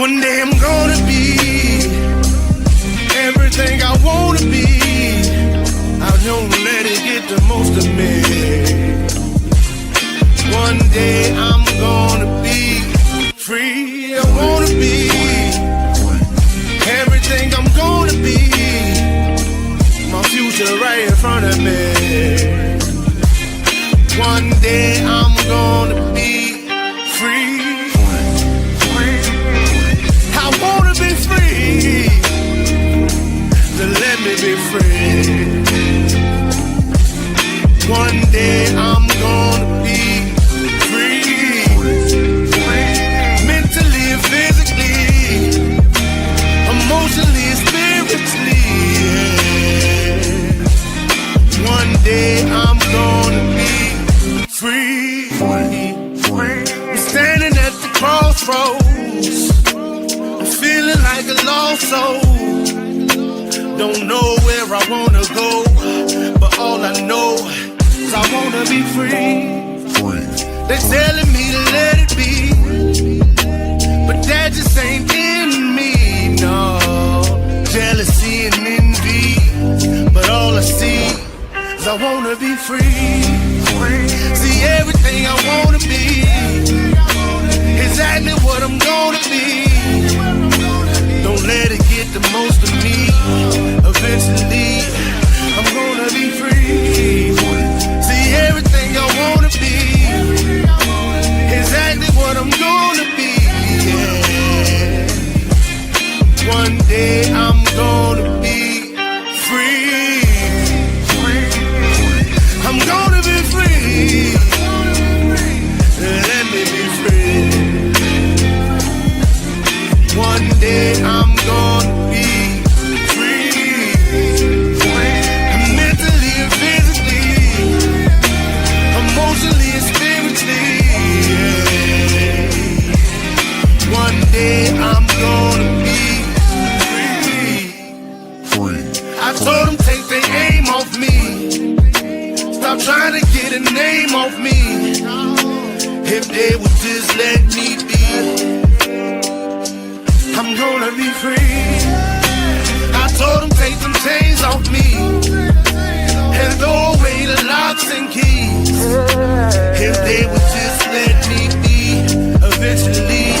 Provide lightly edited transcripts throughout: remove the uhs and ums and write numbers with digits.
One day I'm gonna be everything I wanna be. I don't let it get the most of me. One day I'm gonna be free. I wanna be everything I'm gonna be. My future right in front of me. One day I'm gonna be free. I wanna be free. So let me be free. One day I'm gonna be free. Mentally and physically, emotionally and spiritually. Yeah. One day I'm gonna be free. I'm standing at the crossroads, feeling like a lost soul. Don't know where I wanna go, but all I know is I wanna be free. They're telling me to let it be, but that just ain't in me, no. Jealousy and envy, but all I see is I wanna be free. See everything I wanna be, exactly what I'm gonna be. Don't let it get the most of me. Eventually, I'm gonna be free. See everything I wanna be, exactly what I'm gonna be. Yeah. One day I'm gonna be free. I'm gonna be free. Let me be free. One day I'm gonna be free. Mentally and physically, emotionally and spiritually. Yeah. One day I'm gonna be free. I told them take their aim off me. Stop trying to get a name off me. If they would just let me be, I'm gonna be free. I told them take them chains off me and throw away the locks and keys. If they would just let me be, eventually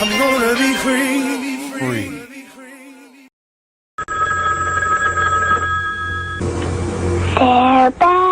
I'm gonna be free. They're back.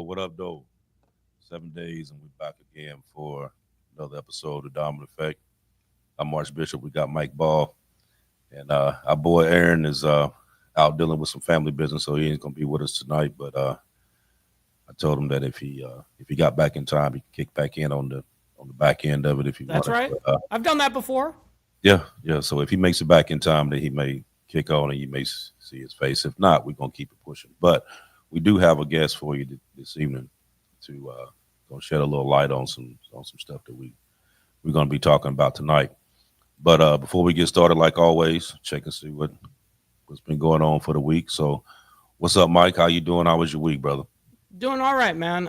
What up, though? 7 days, and we're back again for another episode of Dominant Effect. I'm Archbishop. We got Mike Ball, and our boy Aaron is out dealing with some family business, so he ain't gonna be with us tonight. But I told him that if he got back in time, he could kick back in on the back end of it if he That's wanted. right. But, I've done that before. Yeah. So if he makes it back in time, then he may kick on and you may see his face. If not, we're gonna keep it pushing. But we do have a guest for you this evening to gonna shed a little light on some stuff that we're gonna be talking about tonight. But before we get started, like always, check and see what's been going on for the week. So, what's up, Mike? How you doing? How was your week, brother? Doing all right, man.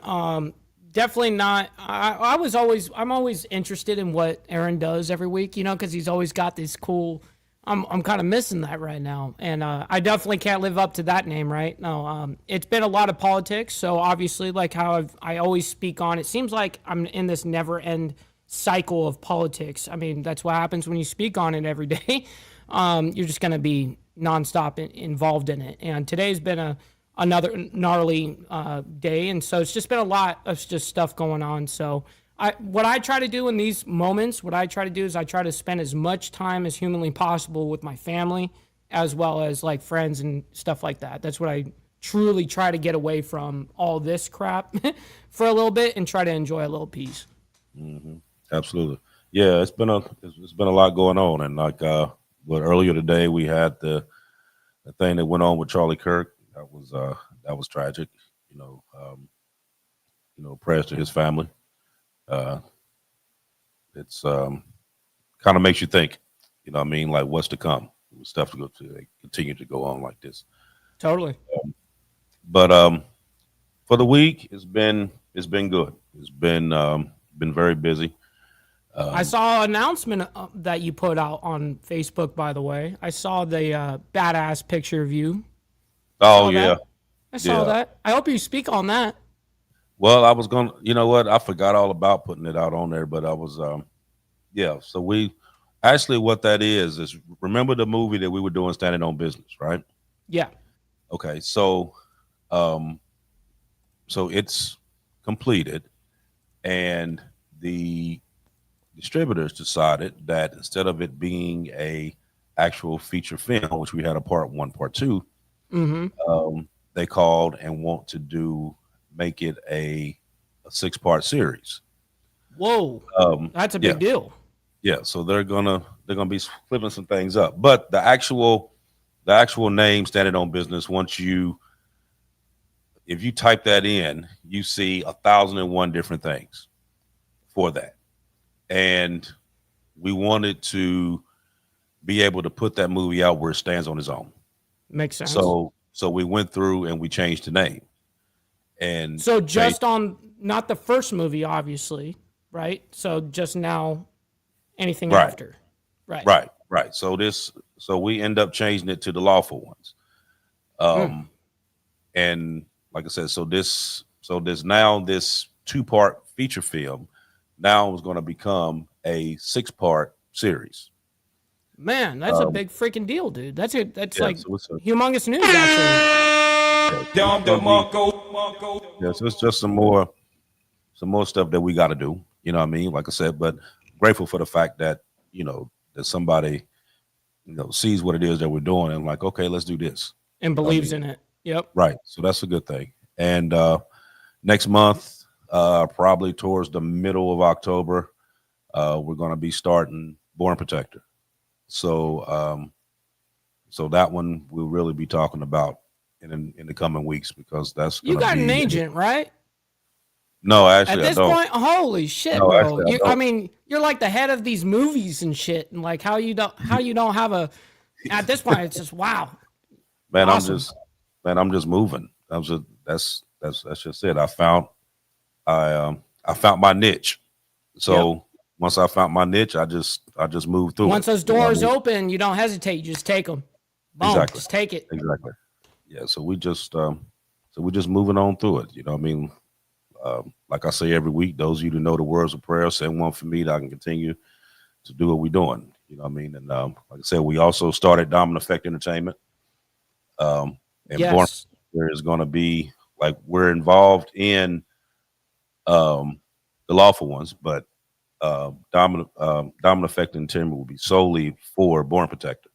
Definitely not. I'm always interested in what Aaron does every week, because he's always got this cool. I'm kind of missing that right now, and I definitely can't live up to that name, right? No, it's been a lot of politics, so obviously, like how I always speak on, it seems like I'm in this never-end cycle of politics. I mean, that's what happens when you speak on it every day. You're just going to be nonstop involved in it, and today's been another gnarly day, and so it's just been a lot of just stuff going on. So what I try to do in these moments, I try to spend as much time as humanly possible with my family, as well as like friends and stuff like that. That's what I truly try to get away from all this crap for a little bit and try to enjoy a little peace. Absolutely. Yeah, it's been a lot going on, and like but earlier today we had the thing that went on with Charlie Kirk. That was tragic. You know, prayers to his family. Uh, it's kind of makes you think. You know what I mean? Like what's to come? Stuff to go to continue to go on like this. Totally. But for the week, it's been good. It's been very busy. I saw an announcement that you put out on Facebook, by the way. I saw the badass picture of you. Oh Saw yeah, that. I saw yeah. that. I hope you speak on that. Well, I was gonna, you know what? I forgot all about putting it out on there, but I was, yeah. So we actually, what that is remember the movie that we were doing, Standing on Business, right? Yeah. Okay, um, so it's completed, and the distributors decided that instead of it being a actual feature film, which we had a part one, part two, Mm-hmm. they called and want to make it a 6-part series. Whoa. That's a Yeah, big deal. yeah. So they're gonna be flipping some things up, but the actual name, Standing on Business, if you type that in, you see 1,001 different things for that, and we wanted to be able to put that movie out where it stands on its own. Makes sense. So we went through and we changed the name and So changed. just on not the first movie, obviously, right? So just now, anything Right, after, right? right. So we end up changing it to The Lawful Ones. Mm. And like I said, this 2-part feature film now is going to become a 6-part series. Man, that's a big freaking deal, dude. That's Yeah, like so humongous news, actually. it's gonna be, yeah, so it's just some more stuff that we got to do. You know what I mean? Like I said, but grateful for the fact that that somebody sees what it is that we're doing and like, okay, let's do this. And You know what I believes mean? in it. Yep. Right. So that's a good thing. And next month, probably towards the middle of October, we're going to be starting Born Protector. So that one we'll really be talking about in the coming weeks because that's You going to got an be. agent, right? No, At actually, I this don't. point, holy shit, No, bro. actually, I I don't. mean, you're like the head of these movies and shit. And like how you don't have a at this point it's just wow. Man, Awesome. I'm just moving. That's just it. I found my niche. Yep. So once I found my niche, I just moved through it. Once those You know what I doors mean? open, you don't hesitate. You just take them. Boom. Exactly. Just take it. Exactly. Yeah. So we're just moving on through it. You know what I mean? Like I say every week, those of you who know the words of prayer, send one for me that I can continue to do what we're doing. You know what I mean? And like I said, we also started Dominant Effect Entertainment. And Born Yes. there is going to be like we're involved in the lawful ones, but Dominant Effect Entertainment will be solely for Born Protector.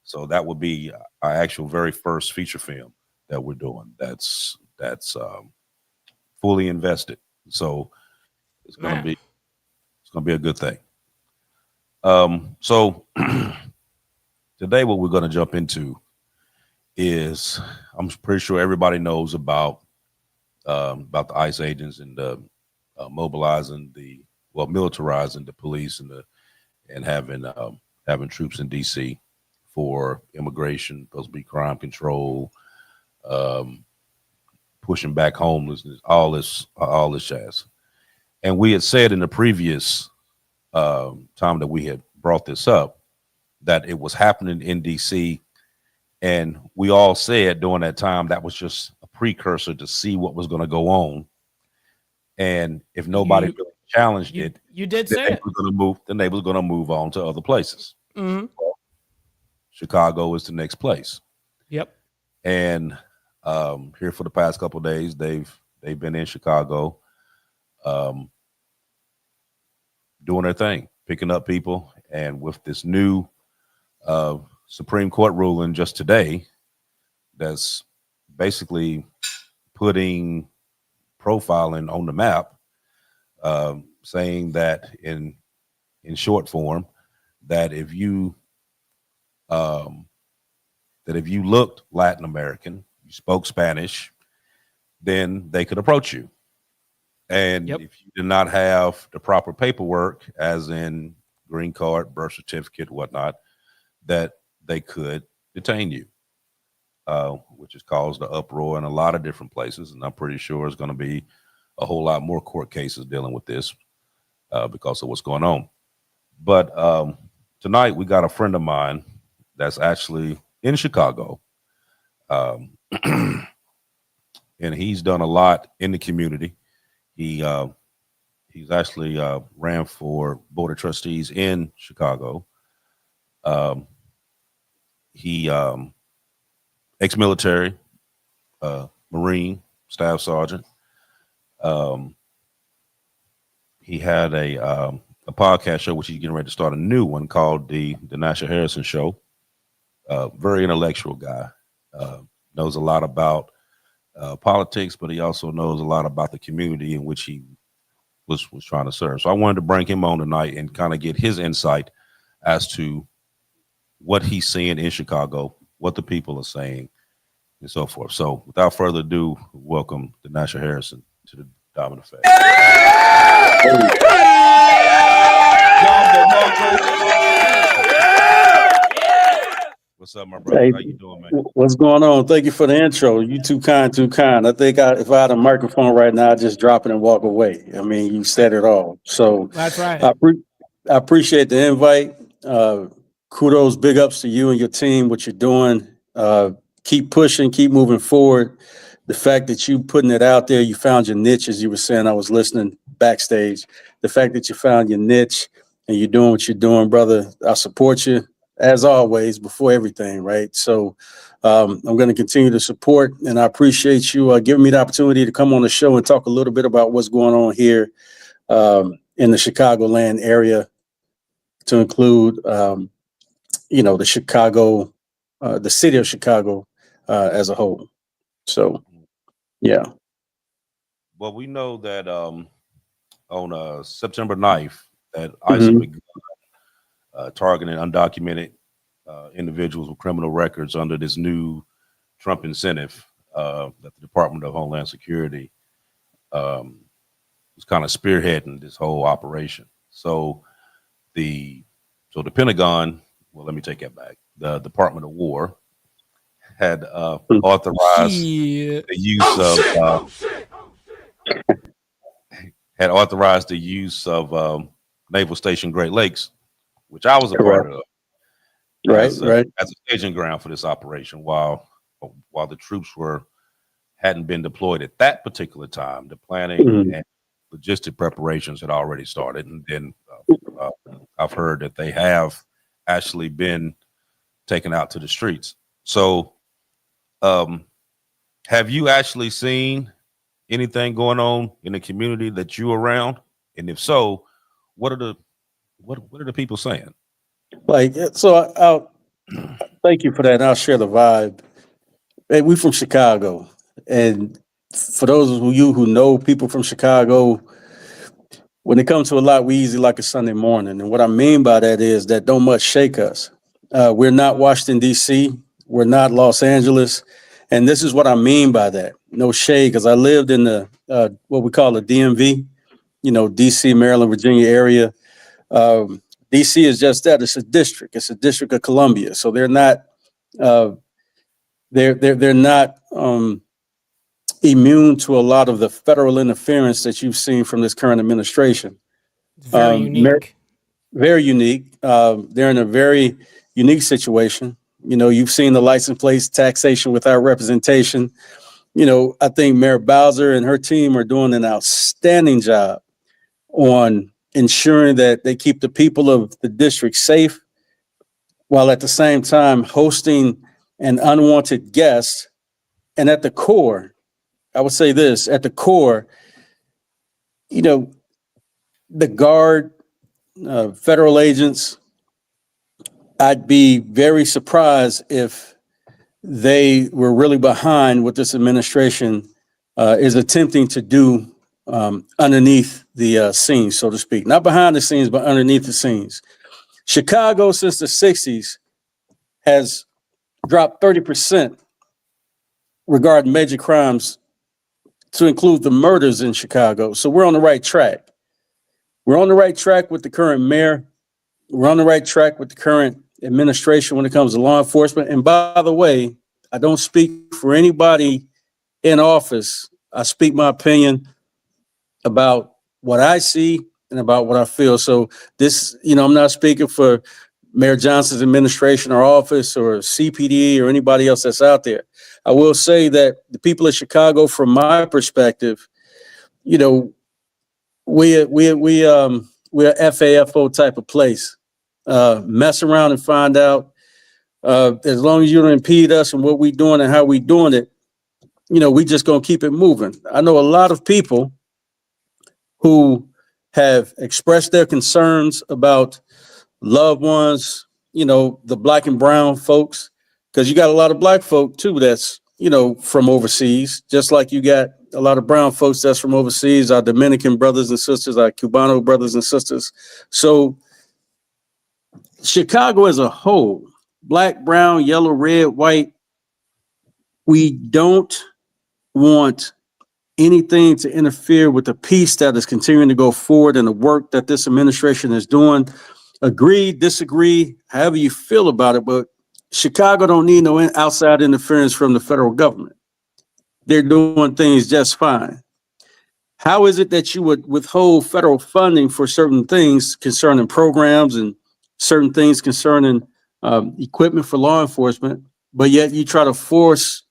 So that would be our actual very first feature film that we're doing. That's fully invested. So it's gonna Man. be it's gonna be a good thing. So today, what we're gonna jump into is I'm pretty sure everybody knows about the ICE agents and mobilizing militarizing the police and having troops in DC for immigration, supposed to be crime control, um, pushing back homelessness, all this jazz. And we had said in the previous time that we had brought this up that it was happening in DC, and we all said during that time that was just a precursor to see what was going to go on. And if nobody You really challenged you it, you did then say they it. were going to move. Then they was going to move on to other places. Mm-hmm. Chicago is the next place. Yep. And here for the past couple of days, they've been in Chicago, um, doing their thing, picking up people. And with this new Supreme Court ruling just today, that's basically putting profiling on the map, saying that in short form, that if you looked Latin American, you spoke Spanish, then they could approach you. And Yep. if you did not have the proper paperwork, as in green card, birth certificate, whatnot, that they could detain you, which has caused an uproar in a lot of different places. And I'm pretty sure it's going to be a whole lot more court cases dealing with this because of what's going on. But tonight we got a friend of mine that's actually in Chicago. And he's done a lot in the community. He's actually ran for board of trustees in Chicago. He ex-military, Marine, staff sergeant. He had a podcast show, which he's getting ready to start a new one called the Nasha Harrison Show. Very intellectual guy. Knows a lot about politics, but he also knows a lot about the community in which he was trying to serve. So I wanted to bring him on tonight and kind of get his insight as to what he's seeing in Chicago, what the people are saying, and so forth. So without further ado, welcome to Nasha Harrison to the Diamond Effect. What's up, my brother? Hey, how you doing, man? what's going on? Thank you for the intro. You too kind, too kind. I think if I had a microphone right now, I'd just drop it and walk away. I mean, you said it all. So That's right. I appreciate the invite. Kudos, big ups to you and your team, what you're doing. Keep pushing, keep moving forward. The fact that you putting it out there, you found your niche, as you were saying, I was listening backstage. The fact that you found your niche and you're doing what you're doing, brother, I support you. As always, before everything, right? So I'm going to continue to support, and I appreciate you giving me the opportunity to come on the show and talk a little bit about what's going on here in the Chicagoland area, to include, the Chicago, the city of Chicago as a whole. So, yeah. Well, we know that on September 9th, that ICE Mhm. began targeting undocumented individuals with criminal records under this new Trump incentive that the Department of Homeland Security was kind of spearheading this whole operation. So the Pentagon, well, let me take that back. The Department of War had authorized Yeah. the use of Naval Station Great Lakes, which I was a part Correct. of, Right, as right. a staging ground for this operation, while the troops hadn't been deployed at that particular time. The planning Mhm. and logistic preparations had already started, and then I've heard that they have actually been taken out to the streets. So, have you actually seen anything going on in the community that you around? And if so, what are the people saying? Like, so I'll thank you for that. And I'll share the vibe. Hey, we from Chicago. And for those of you who know people from Chicago, when it comes to a lot, we easy like a Sunday morning. And what I mean by that is that don't much shake us. We're not Washington, D.C., we're not Los Angeles. And this is what I mean by that. No shade, because I lived in the what we call the DMV, D.C., Maryland, Virginia area. DC is just that. It's a district. It's a district of Columbia. So they're not uh, they're not immune to a lot of the federal interference that you've seen from this current administration. It's very unique. Very unique. They're in a very unique situation. You've seen the license plates, taxation without representation. I think Mayor Bowser and her team are doing an outstanding job on ensuring that they keep the people of the district safe, while at the same time hosting an unwanted guest. And at the core, I would say this, at the core, the guard, federal agents, I'd be very surprised if they were really behind what this administration is attempting to do underneath the scenes, so to speak. Not behind the scenes, but underneath the scenes. Chicago, since the 60s, has dropped 30% regarding major crimes, to include the murders in Chicago. So we're on the right track. We're on the right track with the current mayor. We're on the right track with the current administration when it comes to law enforcement. And by the way, I don't speak for anybody in office. I speak my opinion about what I see and about what I feel. So this, I'm not speaking for Mayor Johnson's administration or office or CPD or anybody else that's out there. I will say that the people of Chicago, from my perspective, we're a FAFO type of place. Mess around and find out. As long as you don't impede us and what we're doing and how we're doing it, we just gonna keep it moving. I know a lot of people who have expressed their concerns about loved ones, the black and brown folks, because you got a lot of black folk too that's, from overseas, just like you got a lot of brown folks that's from overseas, our Dominican brothers and sisters, our Cubano brothers and sisters. So Chicago as a whole, black, brown, yellow, red, white, we don't want anything to interfere with the peace that is continuing to go forward and the work that this administration is doing. Agree, disagree, however you feel about it, but Chicago don't need no outside interference from the federal government. They're doing things just fine. How is it that you would withhold federal funding for certain things concerning programs and certain things concerning equipment for law enforcement, but yet you try to force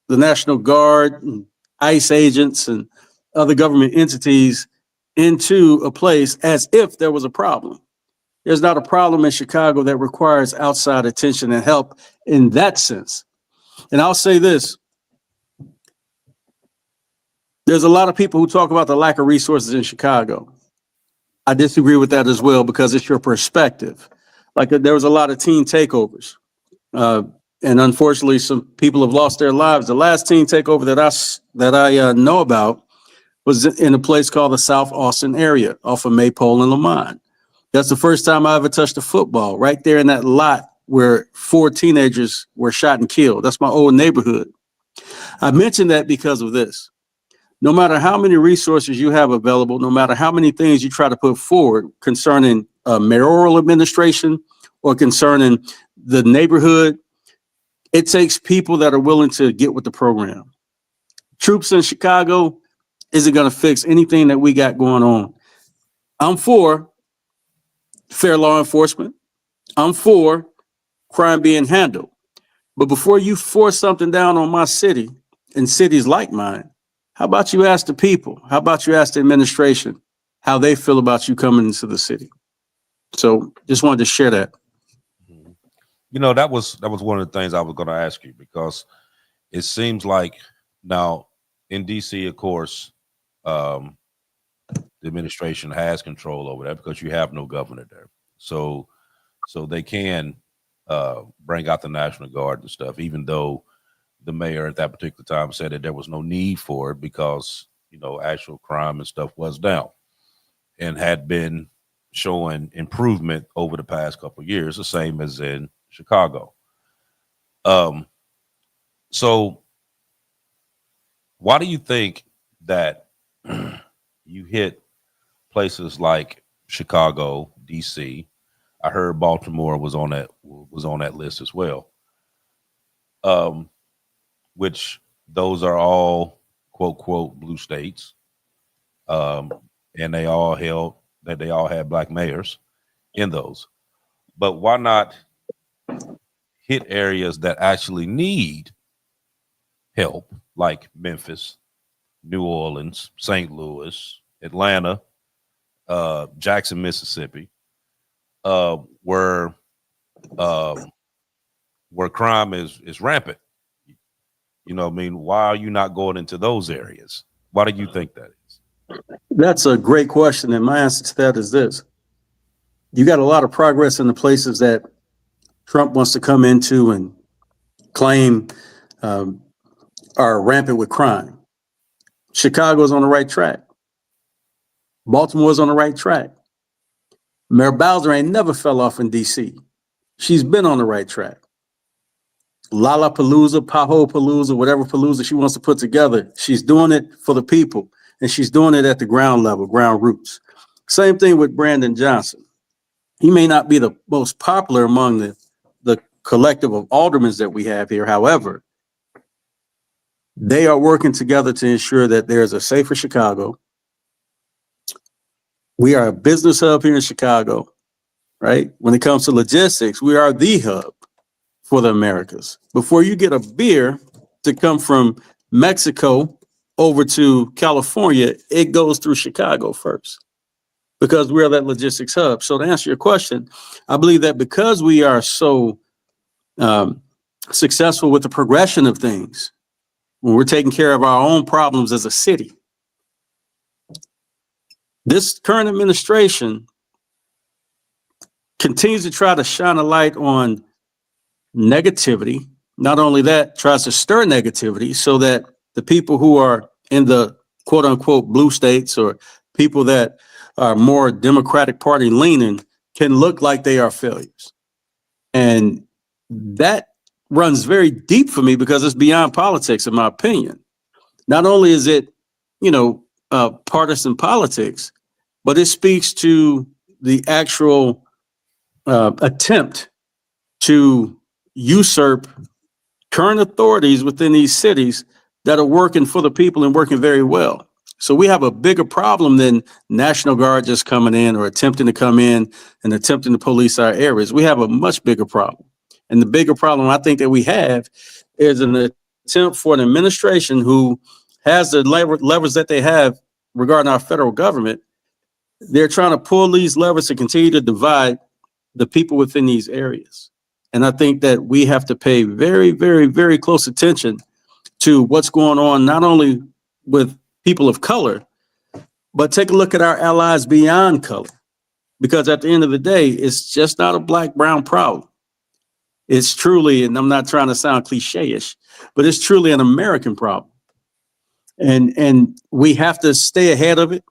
the National Guard and ICE agents and other government entities into a place as if there was a problem? There's not a problem in Chicago that requires outside attention and help in that sense. And I'll say this. There's a lot of people who talk about the lack of resources in Chicago. I disagree with that as well, because it's your perspective. Like, there was a lot of teen takeovers. And unfortunately, some people have lost their lives. The last teen takeover that I know about was in a place called the South Austin area off of Maypole and Lamont. That's the first time I ever touched a football, right there in that lot where 4 teenagers were shot and killed. That's my old neighborhood. I mention that because of this. No matter how many resources you have available, no matter how many things you try to put forward concerning mayoral administration or concerning the neighborhood, it takes people that are willing to get with the program. Troops in Chicago isn't going to fix anything that we got going on. I'm for fair law enforcement. I'm for crime being handled. But before you force something down on my city and cities like mine, how about you ask the people? How about you ask the administration how they feel about you coming into the city? So just wanted to share that. That was one of the things I was going to ask you, because it seems like now in DC, of course, the administration has control over that because you have no governor there. So they can bring out the National Guard and stuff, even though the mayor at that particular time said that there was no need for it because, actual crime and stuff was down and had been showing improvement over the past couple of years, the same as in Chicago. So why do you think that you hit places like Chicago, DC? I heard Baltimore was on that list as well. Which those are all quote quote blue states. And they all had black mayors in those. But why not hit areas that actually need help, like Memphis, New Orleans, St. Louis, Atlanta, Jackson, Mississippi, where crime is rampant? Why are you not going into those areas? Why do you think that is? That's a great question. And my answer to that is this. You got a lot of progress in the places that Trump wants to come into and claim are rampant with crime. Chicago's on the right track. Baltimore's on the right track. Mayor Bowser ain't never fell off in D.C. She's been on the right track. Lollapalooza, Paho-palooza, whatever palooza she wants to put together, she's doing it for the people, and she's doing it at the ground level, ground roots. Same thing with Brandon Johnson. He may not be the most popular among the collective of aldermen that we have here. However, they are working together to ensure that there's a safer Chicago. We are a business hub here in Chicago, right? When it comes to logistics, we are the hub for the Americas. Before you get a beer to come from Mexico over to California, it goes through Chicago first because we're that logistics hub. So to answer your question, I believe that because we are so successful with the progression of things, when we're taking care of our own problems as a city, this current administration continues to try to shine a light on negativity. Not only that, tries to stir negativity so that the people who are in the quote unquote blue states or people that are more Democratic Party leaning can look like they are failures. And that runs very deep for me because it's beyond politics, in my opinion. Not only is it, partisan politics, but it speaks to the actual attempt to usurp current authorities within these cities that are working for the people and working very well. So we have a bigger problem than National Guard just coming in or attempting to come in and attempting to police our areas. We have a much bigger problem. And the bigger problem I think that we have is an attempt for an administration who has the levers that they have regarding our federal government. They're trying to pull these levers to continue to divide the people within these areas. And I think that we have to pay very, very, very close attention to what's going on, not only with people of color, but take a look at our allies beyond color. Because at the end of the day, it's just not a black-brown problem. It's truly, and I'm not trying to sound cliche-ish, but it's truly an American problem. And we have to stay ahead of it.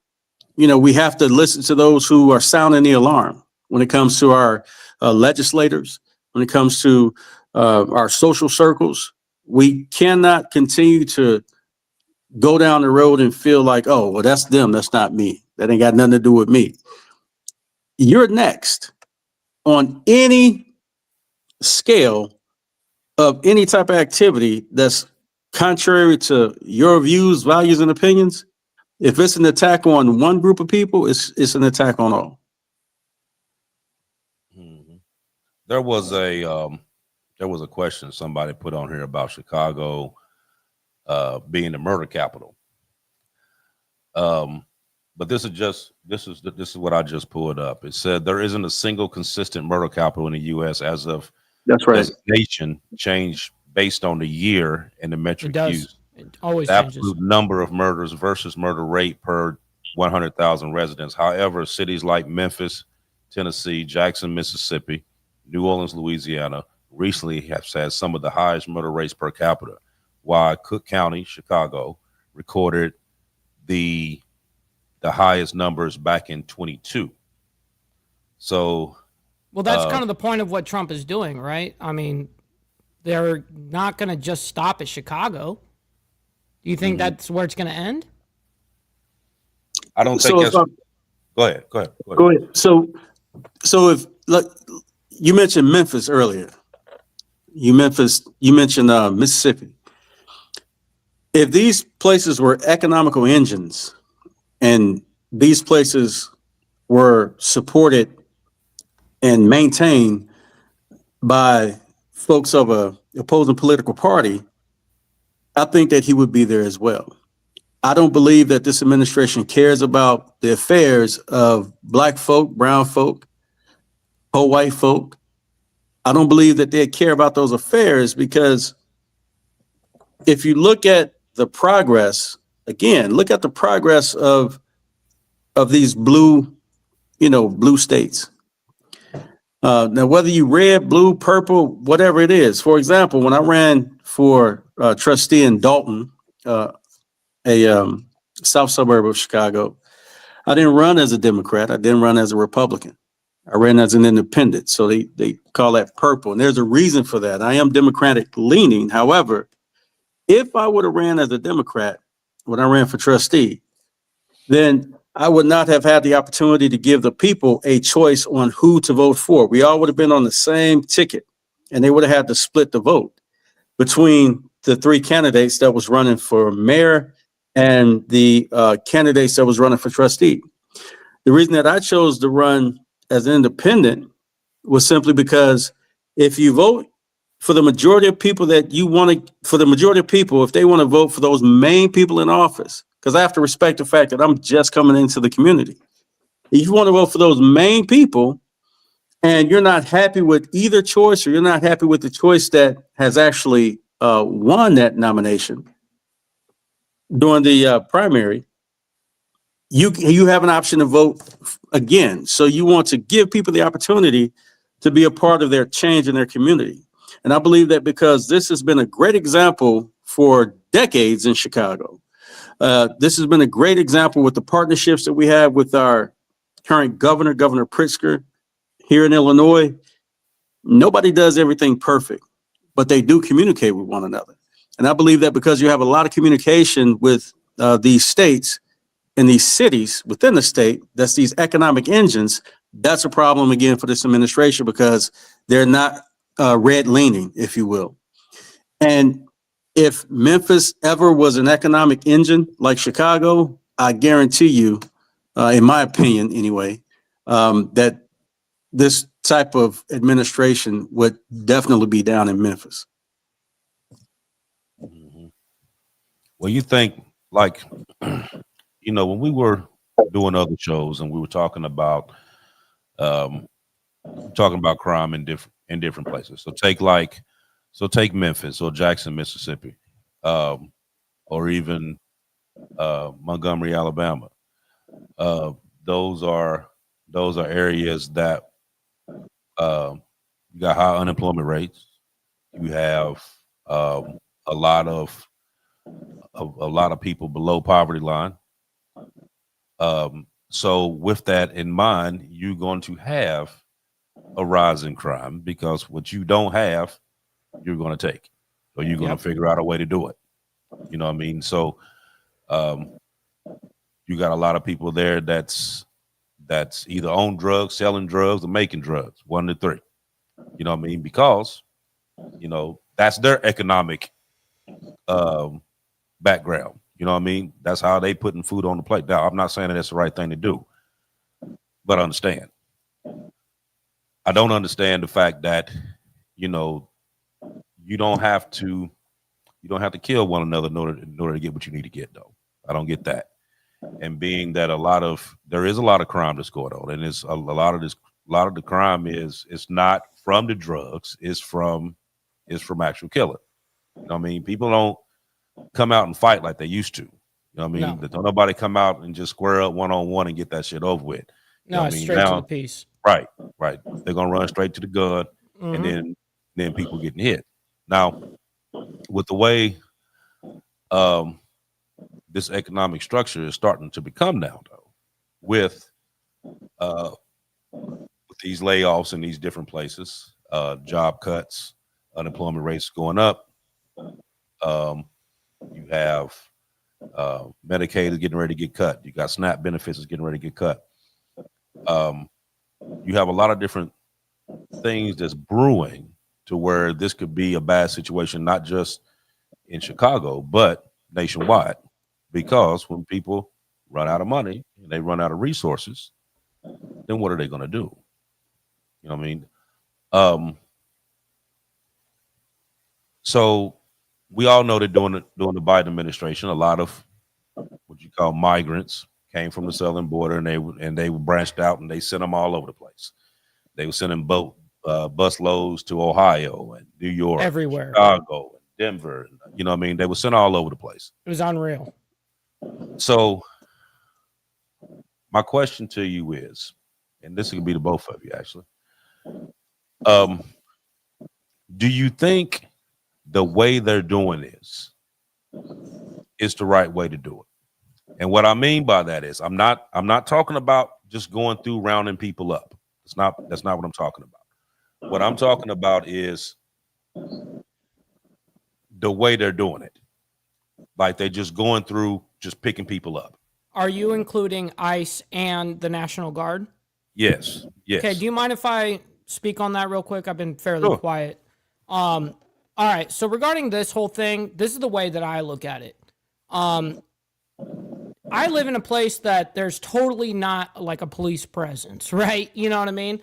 We have to listen to those who are sounding the alarm when it comes to our legislators, when it comes to our social circles. We cannot continue to go down the road and feel like, oh, well, that's them. That's not me. That ain't got nothing to do with me. You're next on any scale of any type of activity that's contrary to your views, values, and opinions. If it's an attack on one group of people, it's an attack on all. Mm-hmm. There was a question somebody put on here about Chicago being the murder capital. But this is what I just pulled up. It said there isn't a single consistent murder capital in the U.S. as of That's right. Designation change based on the year and the metric used. It always the changes. Absolute number of murders versus murder rate per 100,000 residents. However, cities like Memphis, Tennessee, Jackson, Mississippi, New Orleans, Louisiana, recently have had some of the highest murder rates per capita, while Cook County, Chicago, recorded the highest numbers back in 22. So, well, that's kind of the point of what Trump is doing, right? I mean, they're not going to just stop at Chicago. Do you think that's where it's going to end? I don't think that's. Go ahead. Go ahead. So if you mentioned Memphis earlier, you mentioned Mississippi. If these places were economical engines and these places were supported and maintained by folks of a opposing political party, I think that he would be there as well. I don't believe that this administration cares about the affairs of black folk, brown folk, poor white folk. I don't believe that they care about those affairs because if you look at the progress, again, look at the progress of these blue states. Now, whether you red, blue, purple, whatever it is. For example, when I ran for trustee in Dalton, a south suburb of Chicago. I didn't run as a Democrat. I didn't run as a Republican. I ran as an independent. So they call that purple. And there's a reason for that. I am Democratic leaning. However, if I would have ran as a Democrat when I ran for trustee, then I would not have had the opportunity to give the people a choice on who to vote for. We all would have been on the same ticket, and they would have had to split the vote between the three candidates that was running for mayor and the candidates that was running for trustee. The reason that I chose to run as an independent was simply because if you vote for the majority of people that you want to, for the majority of people, if they want to vote for those main people in office, because I have to respect the fact that I'm just coming into the community. If you want to vote for those main people and you're not happy with either choice, or you're not happy with the choice that has actually won that nomination during the primary, you have an option to vote again. So you want to give people the opportunity to be a part of their change in their community. And I believe that because this has been a great example for decades in Chicago. This has been a great example with the partnerships that we have with our current governor, Governor Pritzker, here in Illinois. Nobody does everything perfect, but they do communicate with one another. And I believe that because you have a lot of communication with these states and these cities within the state, that's these economic engines, that's a problem again for this administration because they're not red leaning, if you will. And if Memphis ever was an economic engine like Chicago, I guarantee you, in my opinion anyway, that this type of administration would definitely be down in Memphis. Mm-hmm. Well, you think like, when we were doing other shows and we were talking about crime in different places. So take Memphis or Jackson, Mississippi, or even Montgomery, Alabama. Those are areas that you got high unemployment rates. You have a lot of people below poverty line. So with that in mind, you're going to have a rise in crime because what you don't have, you're going to take, or you're going to figure out a way to do it. You know what I mean? So you got a lot of people there that's either on drugs, selling drugs, or making drugs, one to three. You know what I mean? Because, that's their economic background. You know what I mean? That's how they putting food on the plate. Now, I'm not saying that that's the right thing to do, but understand. I don't understand the fact that, you don't have to kill one another in order to get what you need to get, though. I don't get that. And being that there is a lot of crime that's going on, and it's a lot of the crime it's not from the drugs, it's from actual killing. You know what I mean? People don't come out and fight like they used to. You know what I mean? No. Don't nobody come out and just square up one-on-one and get that shit over with. No, it's straight to the piece. Right. They're gonna run straight to the gun, and then people getting hit. Now, with the way this economic structure is starting to become now, though, with these layoffs in these different places, job cuts, unemployment rates going up. You have Medicaid is getting ready to get cut. You got SNAP benefits is getting ready to get cut. You have a lot of different things that's brewing to where this could be a bad situation, not just in Chicago, but nationwide. Because when people run out of money and they run out of resources, then what are they going to do? You know what I mean? So we all know that during the Biden administration, a lot of what you call migrants came from the southern border, and they branched out and they sent them all over the place. They were sending bus loads to Ohio and New York, everywhere, Chicago, and Denver. You know what I mean? They were sent all over the place. It was unreal. So my question to you is, and this could be to both of you actually, do you think the way they're doing this is the right way to do it. And what I mean by that is I'm not talking about just going through rounding people up. That's not what I'm talking about. What I'm talking about is the way they're doing it. Like they're just going through, just picking people up. Are you including ICE and the National Guard? Yes. Okay, do you mind if I speak on that real quick? I've been fairly quiet. All right, so regarding this whole thing, this is the way that I look at it. I live in a place that there's totally not like a police presence, right? You know what I mean?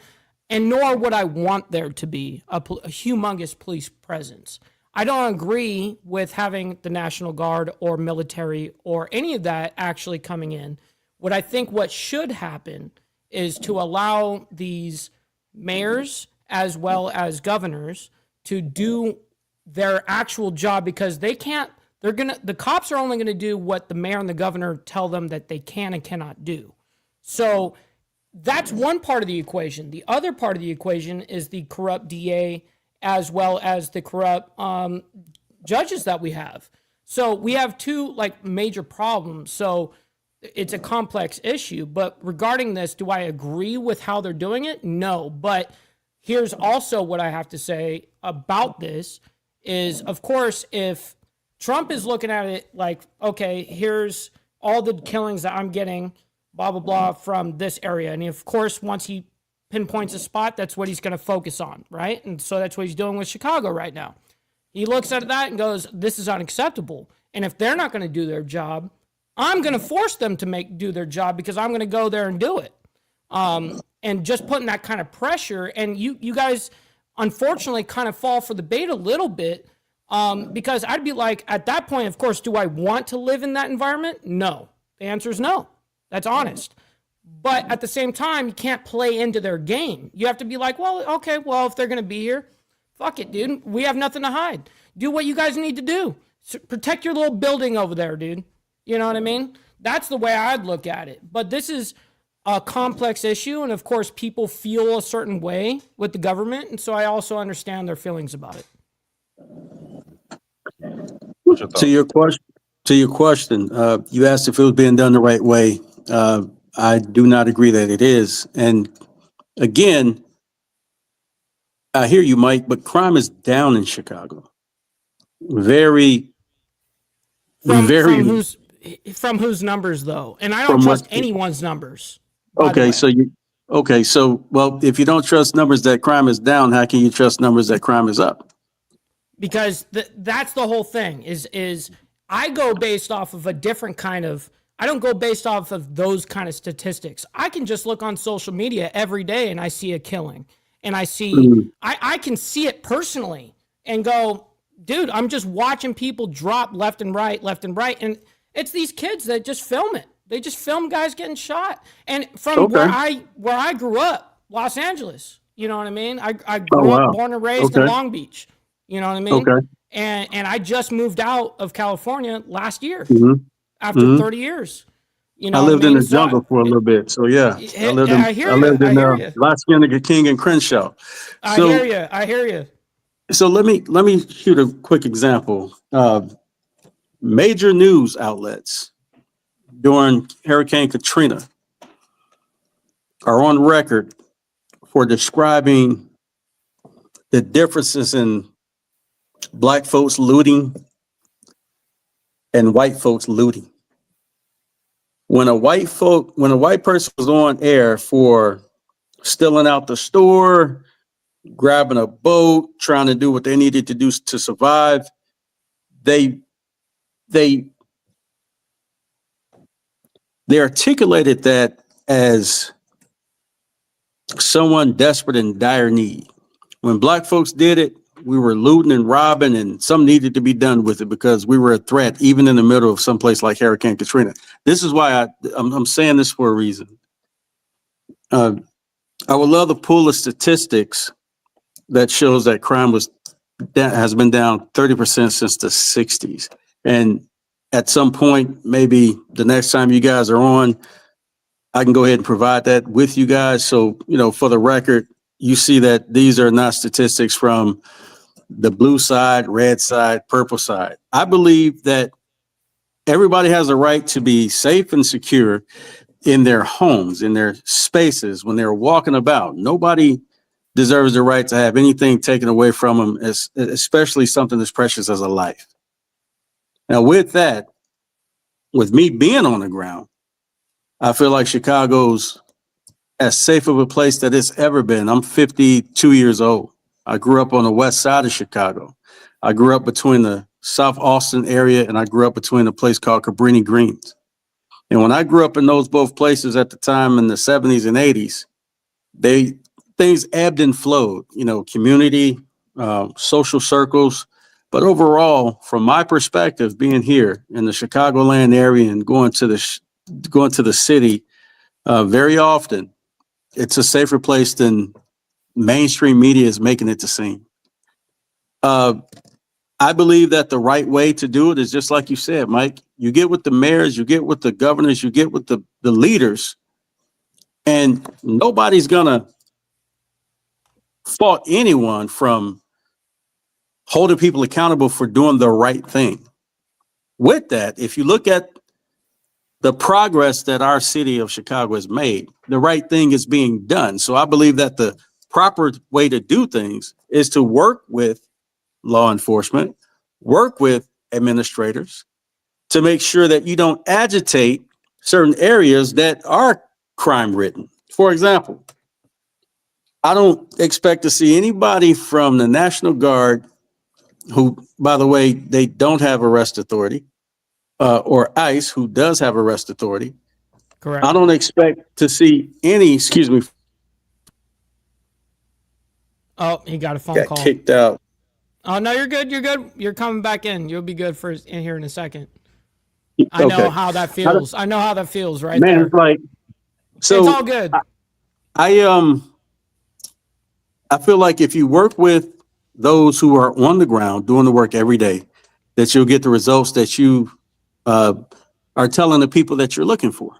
And nor would I want there to be a humongous police presence. I don't agree with having the National Guard or military or any of that actually coming in. What should happen is to allow these mayors as well as governors to do their actual job, because the cops are only going to do what the mayor and the governor tell them that they can and cannot do. So that's one part of the equation. The other part of the equation is the corrupt DA as well as the corrupt judges that we have. So we have two like major problems. So it's a complex issue. But regarding this, do I agree with how they're doing it? No. But here's also what I have to say about this is, of course, if Trump is looking at it like, okay, here's all the killings that I'm getting, blah, blah, blah, from this area. And of course, once he pinpoints a spot, that's what he's going to focus on, right? And so that's what he's doing with Chicago right now. He looks at that and goes, this is unacceptable. And if they're not going to do their job, I'm going to force them to do their job, because I'm going to go there and do it. And just putting that kind of pressure, and you guys unfortunately kind of fall for the bait a little bit, because I'd be like, at that point, of course, do I want to live in that environment? No. The answer is no. That's honest. But at the same time, you can't play into their game. You have to be like, well, okay, well, if they're going to be here, fuck it, dude. We have nothing to hide. Do what you guys need to do. Protect your little building over there, dude. You know what I mean? That's the way I'd look at it. But this is a complex issue, and of course, people feel a certain way with the government, and so I also understand their feelings about it. To your question, you asked if it was being done the right way. I do not agree that it is. And again, I hear you, Mike, but crime is down in Chicago. From whose numbers though? And I don't trust anyone's numbers. Okay, well, if you don't trust numbers that crime is down, how can you trust numbers that crime is up? Because that's the whole thing is I go based off of a different kind of, I don't go based off of those kind of statistics. I can just look on social media every day and I see a killing, and I see, I can see it personally and go, dude, I'm just watching people drop left and right. And it's these kids that just film it. They just film guys getting shot. And from where I grew up, Los Angeles, you know what I mean? I grew up, born and raised in Long Beach, you know what I mean? Okay. And I just moved out of California last year after 30 years. You know, I lived in the jungle for a little bit. So yeah, I lived in Las Vegas, King and Crenshaw. I hear you. So let me shoot a quick example. Major news outlets during Hurricane Katrina are on record for describing the differences in Black folks looting and white folks looting. When a white person was on air for stealing out the store, grabbing a boat, trying to do what they needed to do to survive, they articulated that as someone desperate in dire need. When Black folks did it, we were looting and robbing, and some needed to be done with it because we were a threat, even in the middle of some place like Hurricane Katrina. This is why I'm saying this for a reason. I would love to pull the statistics that shows that crime has been down 30% since the 60s. And at some point, maybe the next time you guys are on, I can go ahead and provide that with you guys. So, for the record, you see that these are not statistics from the blue side, red side, purple side. I believe that everybody has a right to be safe and secure in their homes, in their spaces, when they're walking about. Nobody deserves the right to have anything taken away from them, especially something as precious as a life. Now, with that, with me being on the ground, I feel like Chicago's as safe of a place that it's ever been. I'm 52 years old. I grew up on the west side of Chicago. I grew up between the South Austin area and I grew up between a place called Cabrini Greens. And when I grew up in those both places at the time in the 70s and 80s, things ebbed and flowed, community, social circles. But overall, from my perspective, being here in the Chicagoland area and going to the city very often, it's a safer place than mainstream media is making it to seem. I believe that the right way to do it is just like you said, Mike. You get with the mayors, you get with the governors, you get with the leaders, and nobody's gonna fault anyone from holding people accountable for doing the right thing. With that, if you look at the progress that our city of Chicago has made, the right thing is being done. So I believe that the proper way to do things is to work with law enforcement, work with administrators to make sure that you don't agitate certain areas that are crime ridden. For example, I don't expect to see anybody from the National Guard, who, by the way, they don't have arrest authority, or ICE, who does have arrest authority. Correct. I don't expect to see any, excuse me. Oh, he got a phone Got call. kicked out. Oh, no, you're good. You're good. You're coming back in. You'll be good for in here in a second. I Okay. know how that feels. I know how that feels right Man, there. it's like, so it's all good. I feel like if you work with those who are on the ground doing the work every day, that you'll get the results that you are telling the people that you're looking for.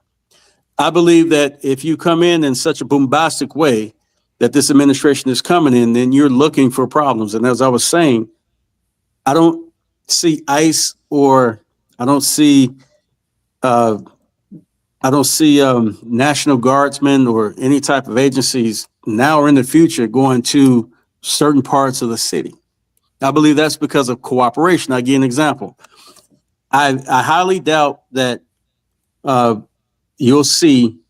I believe that if you come in such a bombastic way that this administration is coming in, then you're looking for problems. And as I was saying, I don't see ICE or I don't see National Guardsmen or any type of agencies now or in the future going to certain parts of the city. I believe that's because of cooperation. I'll give you an example. I highly doubt that you'll see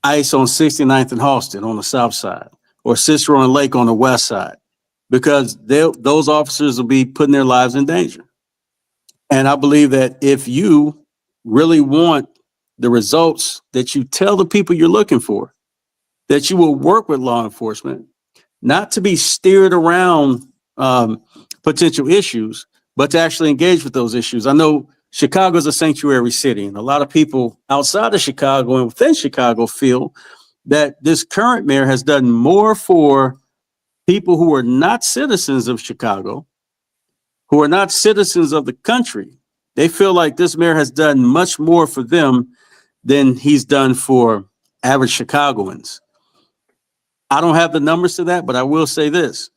ICE on 69th and Halston on the south side or Cicero and Lake on the west side, because those officers will be putting their lives in danger. And I believe that if you really want the results that you tell the people you're looking for, that you will work with law enforcement, not to be steered around potential issues, but to actually engage with those issues. I know Chicago is a sanctuary city, and a lot of people outside of Chicago and within Chicago feel that this current mayor has done more for people who are not citizens of Chicago, who are not citizens of the country. They feel like this mayor has done much more for them than he's done for average Chicagoans. I don't have the numbers to that, but I will say this.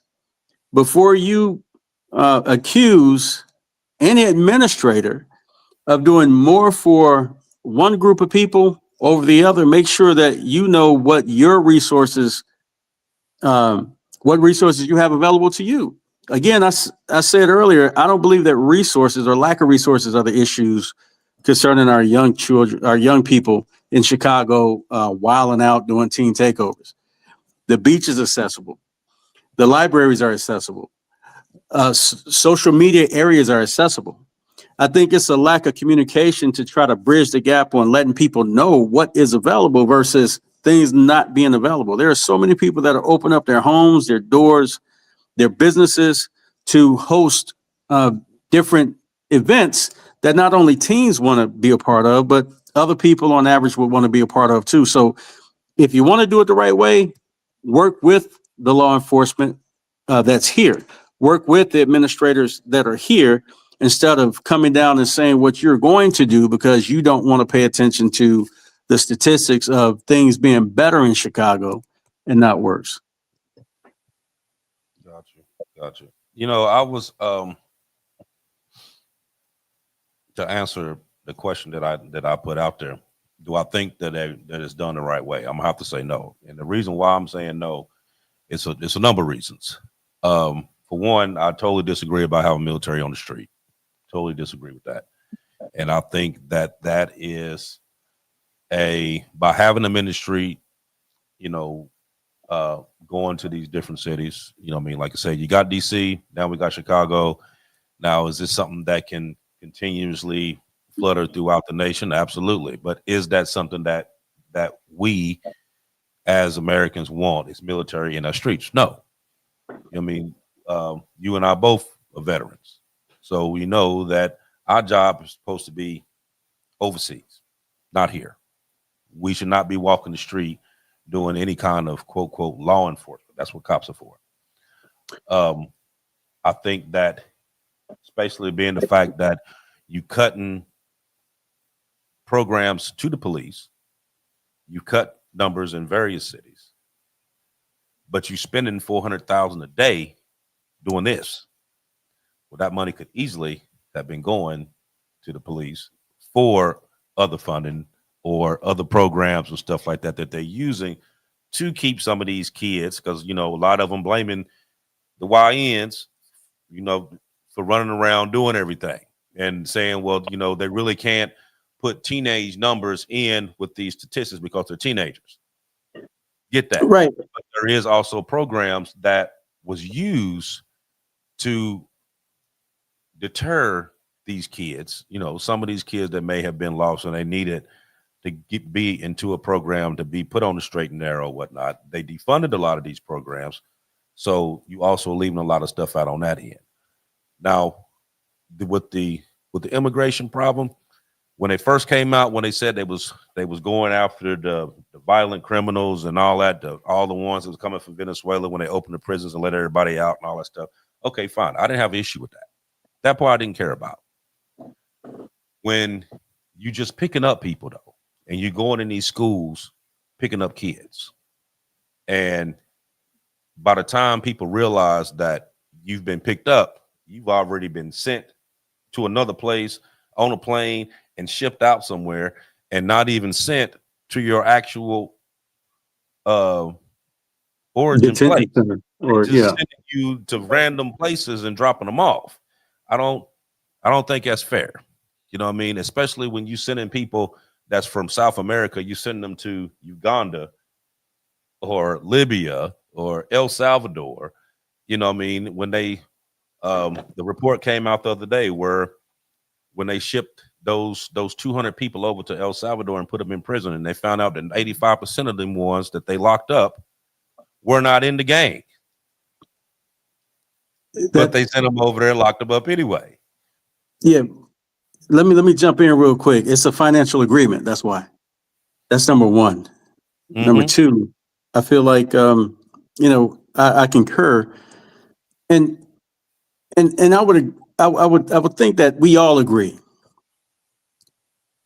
Before you accuse any administrator of doing more for one group of people over the other, make sure that you know what your resources, what resources you have available to you. Again, I said earlier, I don't believe that resources or lack of resources are the issues concerning our young children, our young people in Chicago, wilding out doing teen takeovers. The beach is accessible. The libraries are accessible. Social media areas are accessible. I think it's a lack of communication to try to bridge the gap on letting people know what is available versus things not being available. There are so many people that are opening up their homes, their doors, their businesses to host different events that not only teens want to be a part of, but other people on average would want to be a part of too. So if you want to do it the right way, work with the law enforcement that's here. Work with the administrators that are here instead of coming down and saying what you're going to do because you don't want to pay attention to the statistics of things being better in Chicago and not worse. Got you. Gotcha. I was to answer the question that I put out there. Do I think that it's done the right way? I'm gonna have to say no. And the reason why I'm saying no, it's a number of reasons. For one, I totally disagree about having military on the street. Totally disagree with that. And I think that is by having them in the street, you know, going to these different cities. I mean, like I said, you got DC, now we got Chicago. Now, is this something that can continuously flutter throughout the nation? Absolutely. But is that something that we as Americans want? Is military in our streets? No. I mean, you and I both are veterans, so we know that our job is supposed to be overseas, not here. We should not be walking the street doing any kind of quote quote law enforcement. That's what cops are for. I think that, especially being the fact that you cutting programs to the police, you cut numbers in various cities, but you spending 400,000 a day doing this. Well, that money could easily have been going to the police for other funding or other programs and stuff like that they're using to keep some of these kids, because a lot of them blaming the YNs, for running around doing everything and saying, well, they really can't put teenage numbers in with these statistics because they're teenagers. Get that. Right. But there is also programs that was used to deter these kids, some of these kids that may have been lost and they needed to be into a program to be put on the straight and narrow, whatnot. They defunded a lot of these programs. So you also leaving a lot of stuff out on that end. Now, with the immigration problem, when they first came out, when they said they was going after the violent criminals and all that, all the ones that was coming from Venezuela, when they opened the prisons and let everybody out and all that stuff. Okay, fine. I didn't have an issue with that. That part I didn't care about. When you just picking up people though, and you're going in these schools picking up kids, and by the time people realize that you've been picked up, you've already been sent to another place on a plane and shipped out somewhere, and not even sent to your actual origin place. Or just sending you to random places and dropping them off. I don't think that's fair. You know what I mean? Especially when you sending people that's from South America, you send them to Uganda or Libya or El Salvador. You know what I mean? When they the report came out the other day where when they shipped those 200 people over to El Salvador and put them in prison, and they found out that 85% of them ones that they locked up were not in the gang. But they sent them over there, locked them up anyway. Yeah. Let me jump in real quick. It's a financial agreement. That's why. That's number one. Mm-hmm. Number two, I feel like I concur, and I would think that we all agree.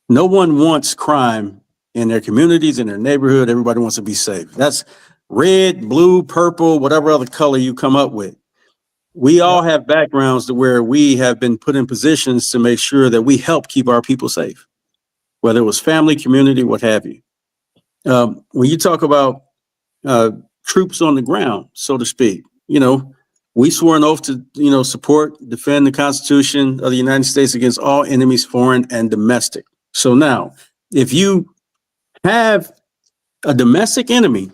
No one wants crime in their communities, in their neighborhood. Everybody wants to be safe. That's red, blue, purple, whatever other color you come up with. We all have backgrounds to where we have been put in positions to make sure that we help keep our people safe, whether it was family, community, what have you. When you talk about troops on the ground, so to speak, we swore an oath to, support, defend the Constitution of the United States against all enemies, foreign and domestic. So now, if you have a domestic enemy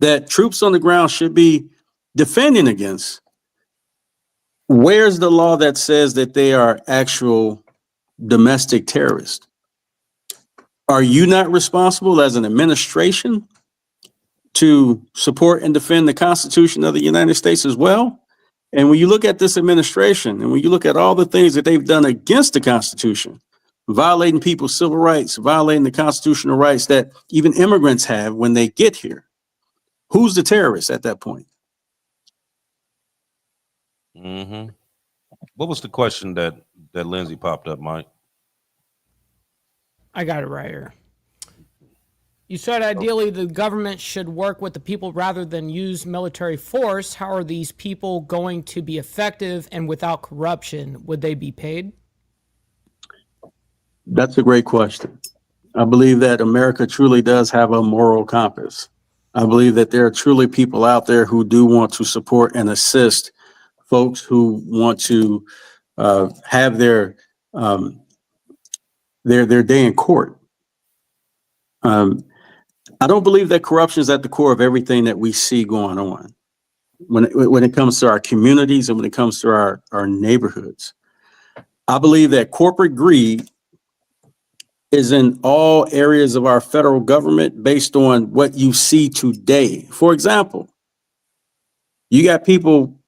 that troops on the ground should be defending against, where's the law that says that they are actual domestic terrorists? Are you not responsible as an administration to support and defend the Constitution of the United States as well? And when you look at this administration, and when you look at all the things that they've done against the Constitution, violating people's civil rights, violating the constitutional rights that even immigrants have when they get here, who's the terrorist at that point? Mm-hmm. What was the question that Lindsay popped up, Mike? I got it right here. You said ideally the government should work with the people rather than use military force. How are these people going to be effective and without corruption? Would they be paid? That's a great question. I believe that America truly does have a moral compass. I believe that there are truly people out there who do want to support and assist folks who want to have um, their day in court. Um, I don't believe that corruption is at the core of everything that we see going on when it comes to our communities and when it comes to our neighborhoods. I believe that corporate greed is in all areas of our federal government based on what you see today. For example, you got people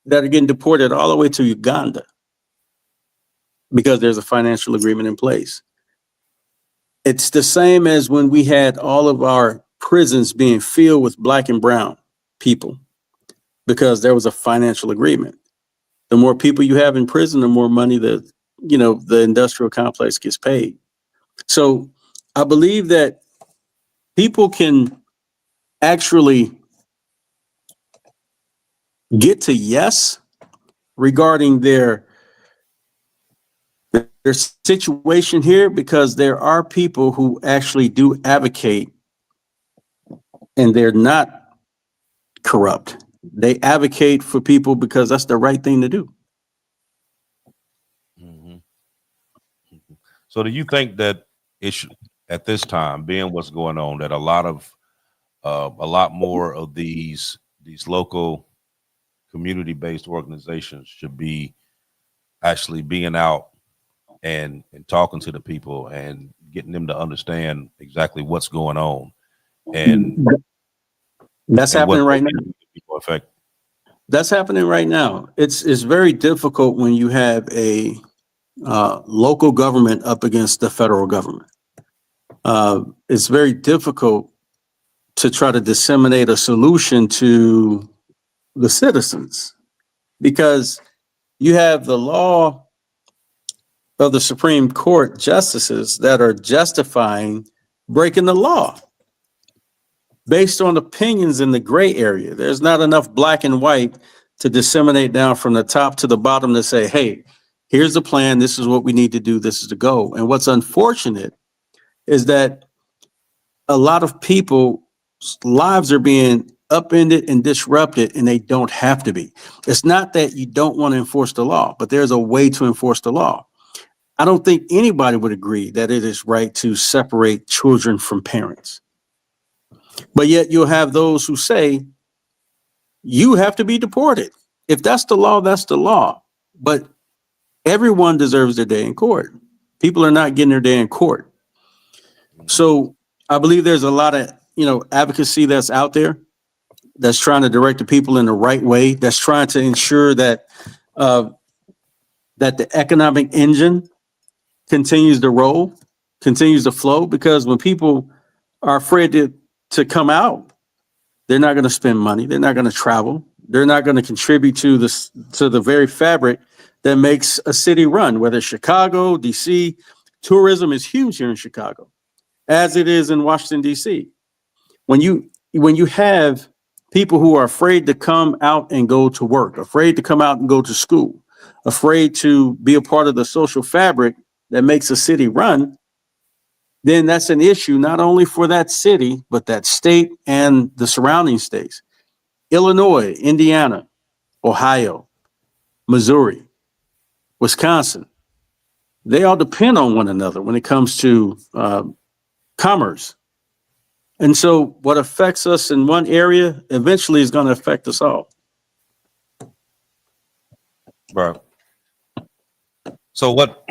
that are getting deported all the way to Uganda because there's a financial agreement in place. It's the same as when we had all of our prisons being filled with black and brown people because there was a financial agreement. The more people you have in prison, the more money the industrial complex gets paid. So I believe that people can actually get to yes regarding their situation here because there are people who actually do advocate and they're not corrupt. They advocate for people because that's the right thing to do. Hmm. So do you think that it should, at this time, being what's going on, that a lot more of these local community-based organizations should be actually being out and talking to the people and getting them to understand exactly what's going on and That's what happening right now. people affect. That's happening right now. It's very difficult when you have a local government up against the federal government. It's very difficult to try to disseminate a solution to the citizens because you have the law of the Supreme Court justices that are justifying breaking the law based on opinions in the gray area. There's not enough black and white to disseminate down from the top to the bottom to say, hey, here's the plan. This is what we need to do. This is the goal. And what's unfortunate is that a lot of people's lives are being upended and disrupted, and they don't have to be. It's not that you don't want to enforce the law, but there's a way to enforce the law. I don't think anybody would agree that it is right to separate children from parents. But yet you'll have those who say you have to be deported. If that's the law, that's the law. But everyone deserves their day in court. People are not getting their day in court. So I believe there's a lot of, advocacy that's out there that's trying to direct the people in the right way, that's trying to ensure that that the economic engine continues to roll, continues to flow, because when people are afraid to come out, they're not going to spend money, they're not going to travel, they're not going to contribute to the very fabric that makes a city run, whether it's Chicago, DC. Tourism is huge here in Chicago, as it is in Washington, DC. When you have people who are afraid to come out and go to work, afraid to come out and go to school, afraid to be a part of the social fabric that makes a city run, then that's an issue not only for that city, but that state and the surrounding states. Illinois, Indiana, Ohio, Missouri, Wisconsin, they all depend on one another when it comes to commerce. And so what affects us in one area eventually is going to affect us all. Right. So what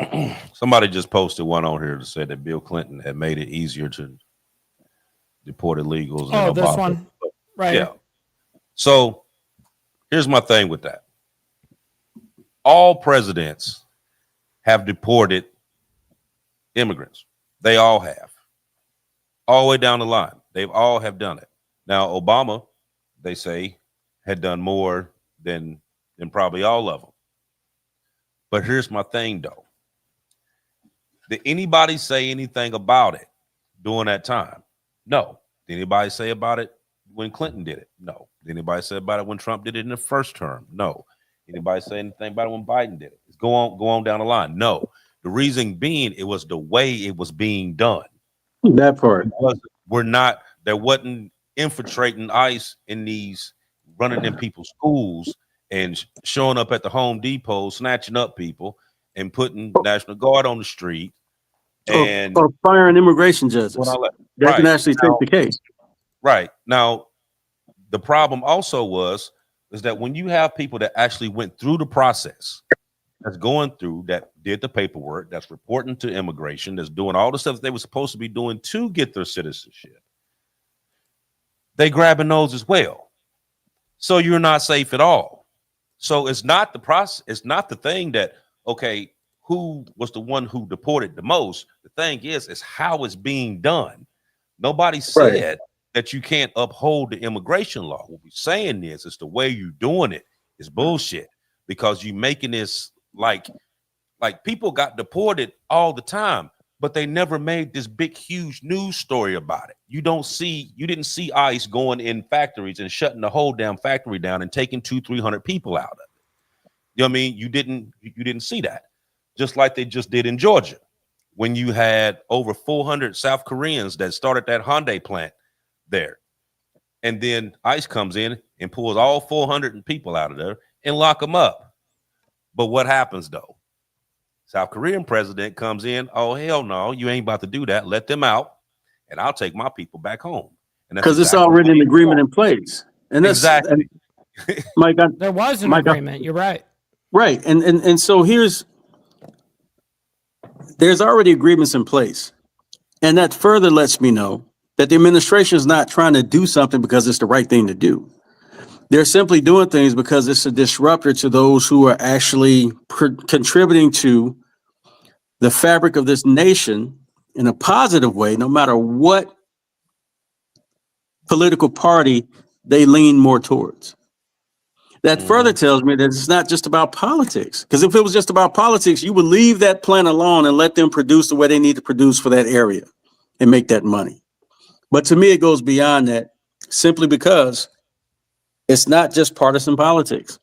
somebody just posted one on here that said that Bill Clinton had made it easier to deport illegals. Oh, this one. Right. Yeah. So here's my thing with that. All presidents have deported immigrants. They all have. All the way down the line. They've all have done it. Now, Obama, they say, had done more than probably all of them. But here's my thing, though. Did anybody say anything about it during that time? No. Did anybody say about it when Clinton did it? No. Did anybody say about it when Trump did it in the first term? No. Anybody say anything about it when Biden did it? Go on down the line. No. The reason being, it was the way it was being done. That part. There wasn't infiltrating ICE in these, running in people's schools and showing up at the Home Depot, snatching up people and putting National Guard on the street. Or firing immigration judges. That can actually take the case. Right. Now, the problem also is that when you have people that actually went through the process, that's going through, that did the paperwork, that's reporting to immigration, that's doing all the stuff that they were supposed to be doing to get their citizenship, they grabbing those as well. So you're not safe at all. So it's not the process. It's not the thing that, okay, who was the one who deported the most? The thing is how it's being done. Nobody said that you can't uphold the immigration law. What we're saying is it's the way you're doing it is bullshit, because you're making this like people got deported all the time, but they never made this big, huge news story about it. You didn't see ICE going in factories and shutting the whole damn factory down and taking 200-300 people out of it. You know what I mean? You didn't see that. Just like they just did in Georgia, when you had over 400 South Koreans that started that Hyundai plant there. And then ICE comes in and pulls all 400 people out of there and lock them up. But what happens though? South Korean president comes in, oh, hell no, you ain't about to do that. Let them out, and I'll take my people back home. Because it's already an agreement in place. And that's exactly. Mike, there was an agreement. You're right. Right. And so there's already agreements in place. And that further lets me know that the administration is not trying to do something because it's the right thing to do. They're simply doing things because it's a disruptor to those who are actually contributing to the fabric of this nation in a positive way, no matter what political party they lean more towards. That further tells me that it's not just about politics. Because if it was just about politics, you would leave that plant alone and let them produce the way they need to produce for that area and make that money. But to me, it goes beyond that, simply because it's not just partisan politics.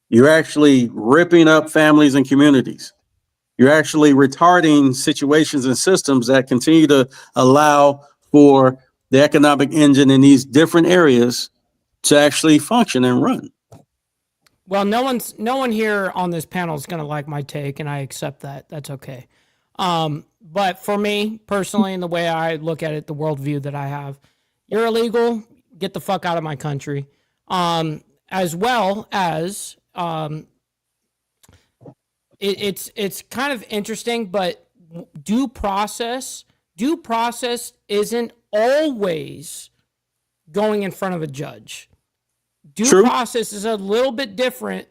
You're actually ripping up families and communities. You're actually retarding situations and systems that continue to allow for the economic engine in these different areas to actually function and run. Well, no one here on this panel is going to like my take, and I accept that. That's okay. But for me personally, and the way I look at it, the worldview that I have, you're illegal, get the fuck out of my country. As well as it's kind of interesting, but due process isn't always going in front of a judge. Due process is a little bit different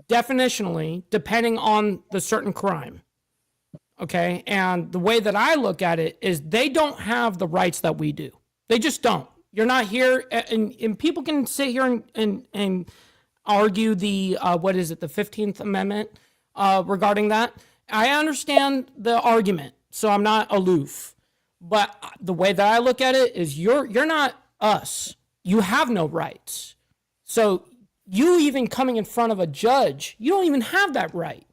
definitionally depending on the certain crime. Okay. And the way that I look at it is they don't have the rights that we do. They just don't. You're not here, and people can sit here and argue the, what is it, the 15th Amendment regarding that. I understand the argument, so I'm not aloof. But the way that I look at it is you're not us. You have no rights. So you even coming in front of a judge, you don't even have that right.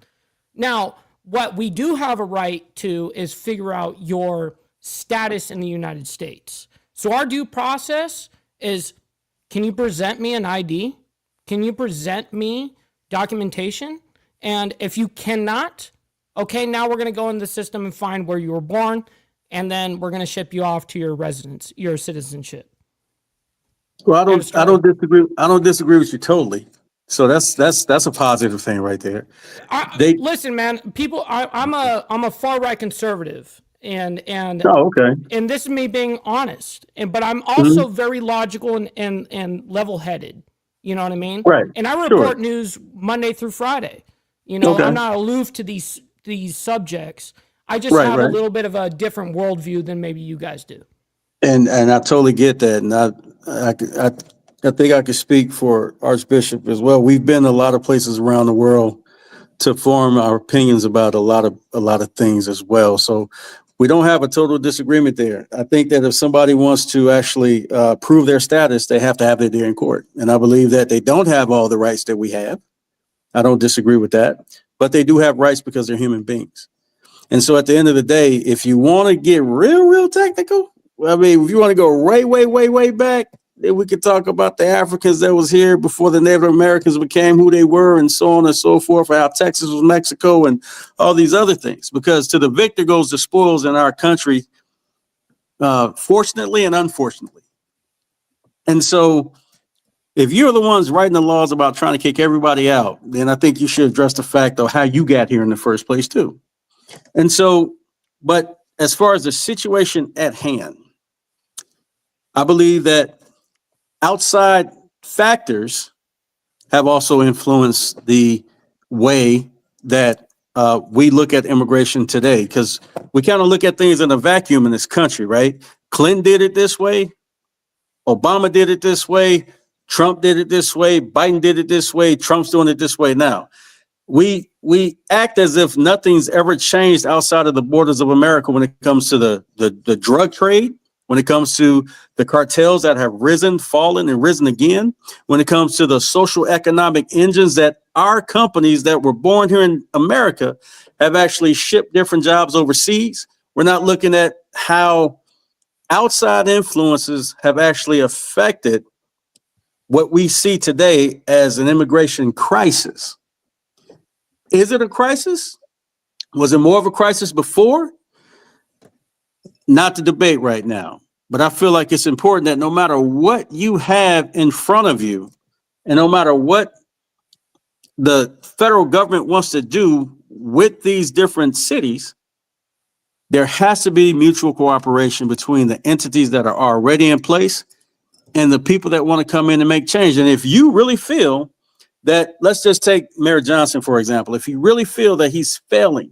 Now, what we do have a right to is figure out your status in the United States. So our due process is, can you present me an ID? Can you present me documentation? And if you cannot, okay, now we're going to go in the system and find where you were born, and then we're going to ship you off to your residence, your citizenship. Well, I don't disagree. I don't disagree with you totally. So that's a positive thing right there. Listen, man, people, I'm a far right conservative. And okay. And this is me being honest, but I'm also very logical and level-headed. You know what I mean? Right. And I report news Monday through Friday. You know, I'm not aloof to these subjects. I just have a little bit of a different worldview than maybe you guys do. And I totally get that. And I think I could speak for Archbishop as well. We've been a lot of places around the world to form our opinions about a lot of things as well. So We don't have a total disagreement there. I think that if somebody wants to actually prove their status, they have to have it there in court. And I believe that they don't have all the rights that we have. I don't disagree with that, but they do have rights because they're human beings. And so at the end of the day, if you want to get real technical, I mean, if you want to go way back, then we could talk about the Africans that was here before the Native Americans became who they were and so on and so forth, how Texas was Mexico and all these other things. Because to the victor goes the spoils in our country, fortunately and unfortunately. And so if you're the ones writing the laws about trying to kick everybody out, then I think you should address the fact of how you got here in the first place too. And so, but as far as the situation at hand, I believe that outside factors have also influenced the way that we look at immigration today, because we kind of look at things in a vacuum in this country, right? Clinton did it this way. Obama did it this way. Trump did it this way. Biden did it this way. Trump's doing it this way now. We act as if nothing's ever changed outside of the borders of America when it comes to the drug trade, when it comes to the cartels that have risen, fallen, and risen again, when it comes to the social economic engines that our companies that were born here in America have actually shipped different jobs overseas. We're not looking at how outside influences have actually affected what we see today as an immigration crisis. Is it a crisis? Was it more of a crisis before? Not to debate right now, but I feel like it's important that no matter what you have in front of you, and no matter what the federal government wants to do with these different cities, there has to be mutual cooperation between the entities that are already in place and the people that want to come in and make change. And if you really feel that, let's just take Mayor Johnson, for example, if you really feel that he's failing,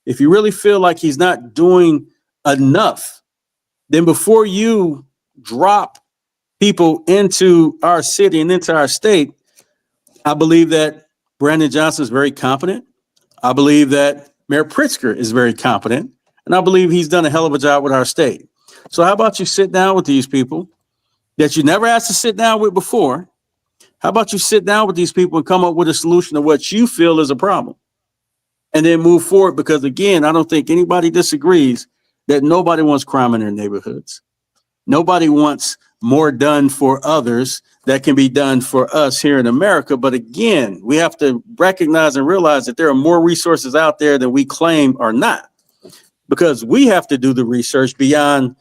if you really feel like he's not doing enough, then before you drop people into our city and into our state, I believe that Brandon Johnson is very competent. I believe that Mayor Pritzker is very competent. And I believe he's done a hell of a job with our state. So how about you sit down with these people that you never asked to sit down with before? How about you sit down with these people and come up with a solution to what you feel is a problem and then move forward? Because again, I don't think anybody disagrees that nobody wants crime in their neighborhoods. Nobody wants more done for others that can be done for us here in America. But again, we have to recognize and realize that there are more resources out there than we claim are not, because we have to do the research beyond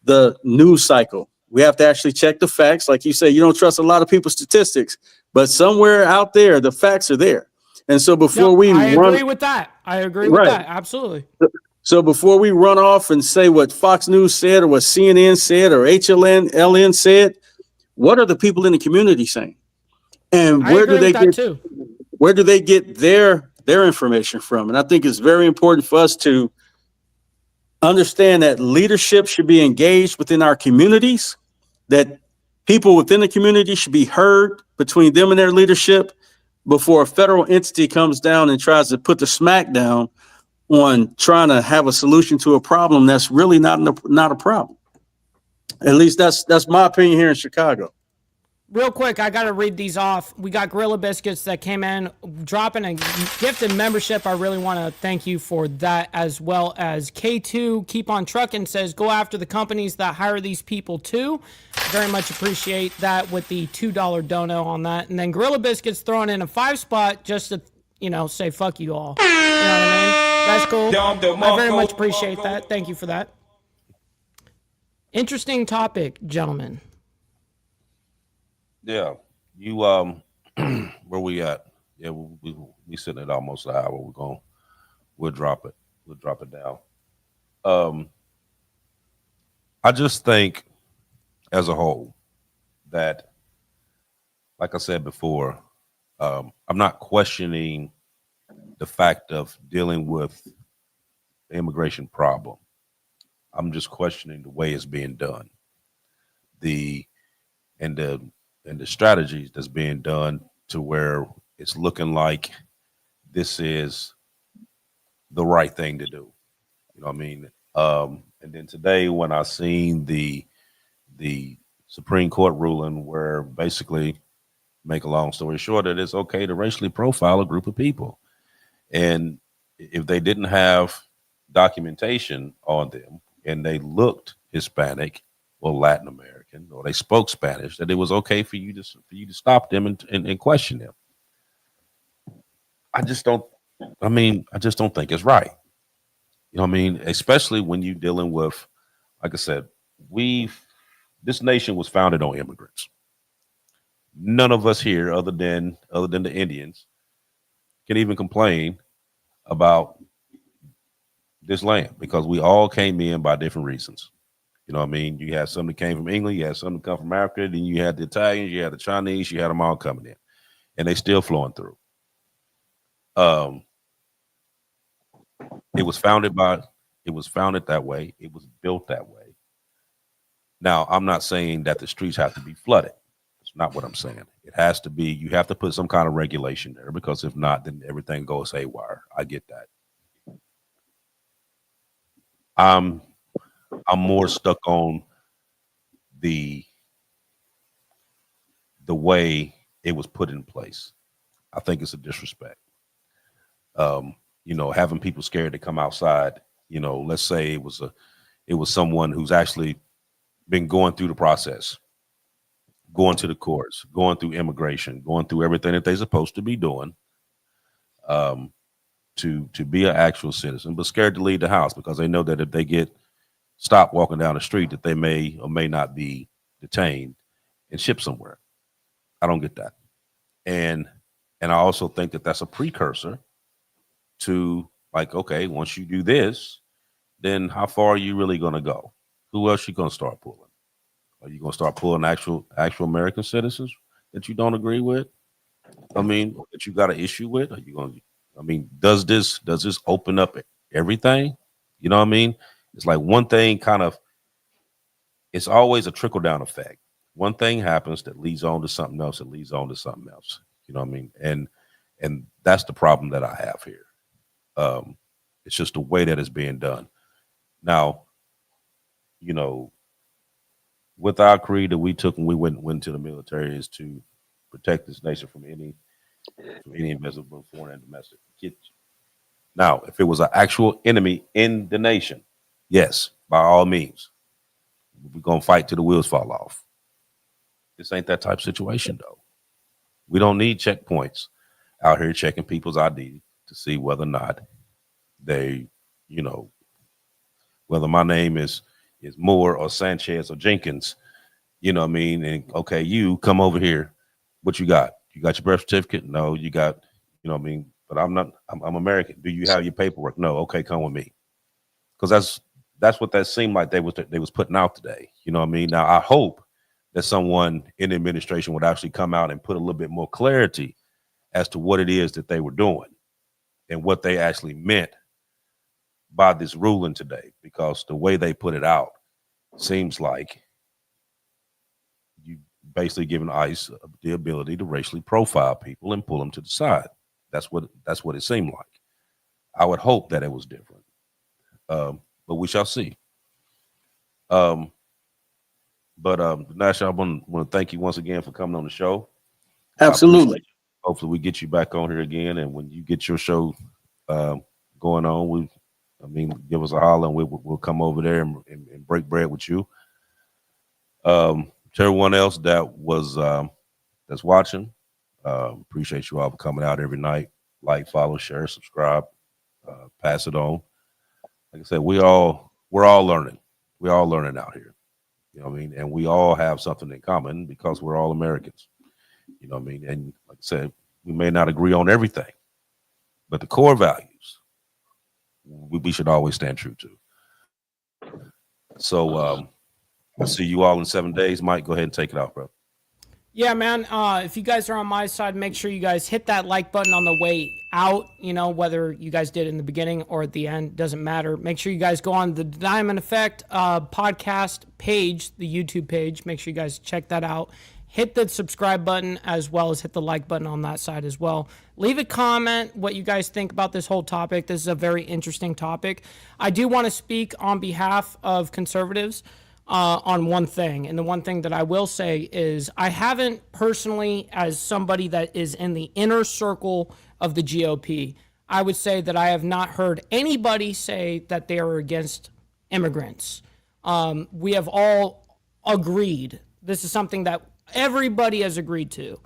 the news cycle. We have to actually check the facts. Like you say, you don't trust a lot of people's statistics, but somewhere out there, the facts are there. And so before I agree with that. I agree with that. Absolutely. So before we run off and say what Fox News said or what CNN said or LN said, what are the people in the community saying? And where do they get their information from? And I think it's very important for us to understand that leadership should be engaged within our communities, that people within the community should be heard between them and their leadership before a federal entity comes down and tries to put the smack down on trying to have a solution to a problem that's really not a problem. At least that's my opinion here in Chicago. Real quick, I got to read these off. We got Gorilla Biscuits that came in, dropping a gifted membership. I really want to thank you for that, as well as K2 Keep on Trucking says, go after the companies that hire these people too. Very much appreciate that with the $2 dono on that. And then Gorilla Biscuits throwing in a 5 spot just to, say fuck you all. You know what I mean? That's cool. I very much appreciate that. Thank you for that. Interesting topic, gentlemen. Yeah, you where we at? Yeah, we sitting at almost an hour. We'll drop it. We'll drop it down. I just think, as a whole, that, like I said before, I'm not questioning the fact of dealing with the immigration problem. I'm just questioning the way it's being done, and the strategies that's being done to where it's looking like this is the right thing to do. You know what I mean? And then today, when I seen the Supreme Court ruling, where basically, make a long story short, that it's okay to racially profile a group of people, and if they didn't have documentation on them and they looked Hispanic or Latin American or they spoke Spanish, that it was okay for you to stop them and question them. I just don't. I mean, I just don't think it's right. You know what I mean? Especially when you're dealing with, like I said, this nation was founded on immigrants. None of us here, other than the Indians, can even complain about this land because we all came in by different reasons. You know what I mean? You had some that came from England, you had some that come from Africa, then you had the Italians, you had the Chinese, you had them all coming in, and they still flowing through. Um, it was founded that way. It was built that way. Now, I'm not saying that the streets have to be flooded. That's not what I'm saying. It has to be, you have to put some kind of regulation there because if not, then everything goes haywire. I get that. I'm more stuck on the way it was put in place. I think it's a disrespect. Having people scared to come outside. Let's say it was someone who's actually been going through the process, going to the courts, going through immigration, going through everything that they're supposed to be doing, to be an actual citizen, but scared to leave the house because they know that if they get stopped walking down the street, that they may or may not be detained and shipped somewhere. I don't get that. And I also think that that's a precursor to, like, okay, once you do this, then how far are you really going to go? Who else you going to start pulling? Are you going to start pulling actual American citizens that you don't agree with? I mean, that you got an issue with? Are you going to? I mean, does this open up everything? You know what I mean? It's like one thing it's always a trickle down effect. One thing happens that leads on to something else. It leads on to something else. You know what I mean? And that's the problem that I have here. It's just the way that it's being done. Now, with our creed that we took when we went to the military is to protect this nation from any invisible, foreign, and domestic. Now, if it was an actual enemy in the nation, yes, by all means, we're gonna fight till the wheels fall off. This ain't that type of situation, though. We don't need checkpoints out here checking people's ID to see whether or not they, whether my name is Moore or Sanchez or Jenkins. You know what I mean? And okay, you come over here. What you got? You got your birth certificate? No, you got, what I mean? But I'm American. Do you have your paperwork? No. Okay, come with me. Because that's what that seemed like they was putting out today. You know what I mean? Now I hope that someone in the administration would actually come out and put a little bit more clarity as to what it is that they were doing and what they actually meant by this ruling today, because the way they put it out seems like you basically giving ICE the ability to racially profile people and pull them to the side. That's what it seemed like. I would hope that it was different, but we shall see. Nash, I want to thank you once again for coming on the show. Absolutely. Hopefully we get you back on here again, and when you get your show going on, give us a holler and we'll come over there and break bread with you. To everyone else that was that's watching, appreciate you all for coming out every night. Like, follow, share, subscribe, pass it on. Like I said, we're all learning. We're all learning out here. You know what I mean? And we all have something in common because we're all Americans. You know what I mean? And like I said, we may not agree on everything, but the core values we should always stand true to. So I'll see you all in 7 days. Mike, go ahead and take it out, bro. Yeah, man. If you guys are on my side, make sure you guys hit that like button on the way out. Whether you guys did it in the beginning or at the end, doesn't matter. Make sure you guys go on the Diamond Effect podcast page, the YouTube page. Make sure you guys check that out. hit the subscribe button as well as hit the like button on that side as well. Leave a comment what you guys think about this whole topic. This is a very interesting topic. I do want to speak on behalf of conservatives on one thing. And the one thing that I will say is I haven't personally, as somebody that is in the inner circle of the GOP, I would say that I have not heard anybody say that they are against immigrants. We have all agreed. This is something that everybody has agreed to,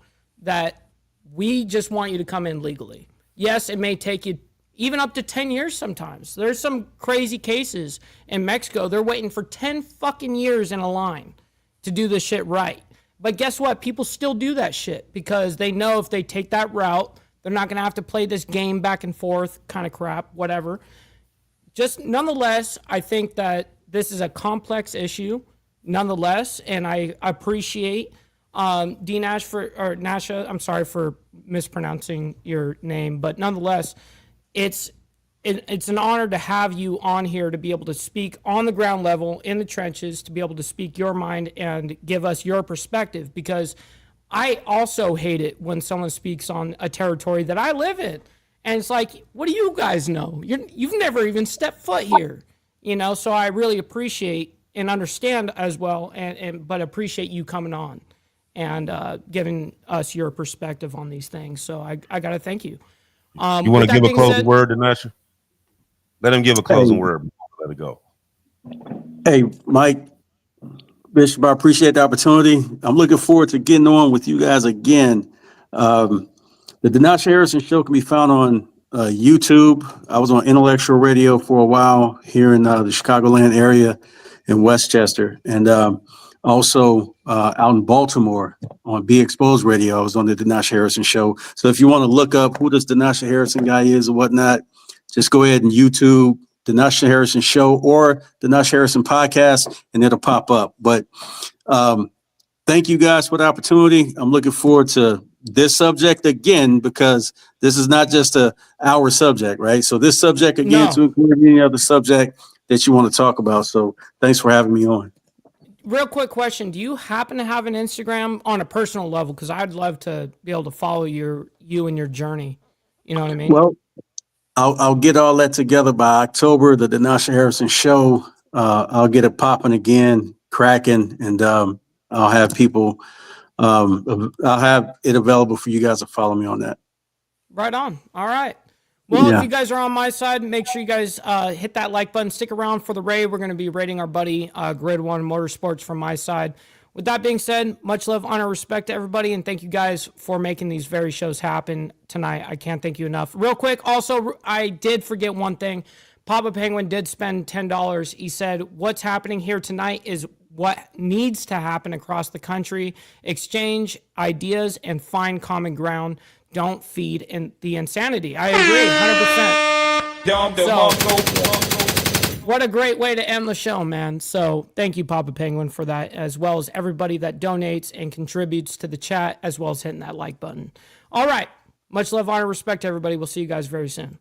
that we just want you to come in legally. Yes, it may take you even up to 10 years sometimes. There's some crazy cases in Mexico. They're waiting for 10 fucking years in a line to do this shit right. But guess what? People still do that shit because they know if they take that route, they're not going to have to play this game back and forth kind of crap, whatever. Just nonetheless, I think that this is a complex issue nonetheless, and I appreciate D. Nasha, I'm sorry for mispronouncing your name, but nonetheless, it's an honor to have you on here to be able to speak on the ground level, in the trenches, to be able to speak your mind and give us your perspective, because I also hate it when someone speaks on a territory that I live in. And it's like, what do you guys know? You've never even stepped foot here, so I really appreciate and understand as well, but appreciate you coming on and giving us your perspective on these things. So I got to thank you. You want to give a closing word to Nasha? Let him give a closing word before we let it go. Hey, Mike, Bishop, I appreciate the opportunity. I'm looking forward to getting on with you guys again. The Denasha Harrison Show can be found on YouTube. I was on Intellectual Radio for a while here in the Chicagoland area in Westchester, and also out in Baltimore on Be Exposed Radio. I was on the Denasha Harrison Show. So if you want to look up who this Denasha Harrison guy is or whatnot, just go ahead and YouTube Denasha Harrison Show or Denasha Harrison Podcast, and it'll pop up. But thank you guys for the opportunity. I'm looking forward to this subject again, because this is not just our subject, right? So this subject again to include any other subject that you want to talk about. So thanks for having me on. Real quick question. Do you happen to have an Instagram on a personal level? Because I'd love to be able to follow you and your journey. You know what I mean? Well, I'll get all that together by October, the Denasha Harrison Show. I'll get it popping again, cracking, and I'll have people, I'll have it available for you guys to follow me on that. Right on. All right. Well, if you guys are on my side, make sure you guys hit that like button. Stick around for the raid. We're going to be raiding our buddy Grid One Motorsports from my side. With that being said, much love, honor, respect to everybody, and thank you guys for making these very shows happen tonight. I can't thank you enough. Real quick, also, I did forget one thing. Papa Penguin did spend $10. He said, what's happening here tonight is what needs to happen across the country. Exchange ideas and find common ground. Don't feed in the insanity. I agree, 100%. So, what a great way to end the show, man. So thank you, Papa Penguin, for that, as well as everybody that donates and contributes to the chat, as well as hitting that like button. All right. Much love, honor, respect to everybody. We'll see you guys very soon.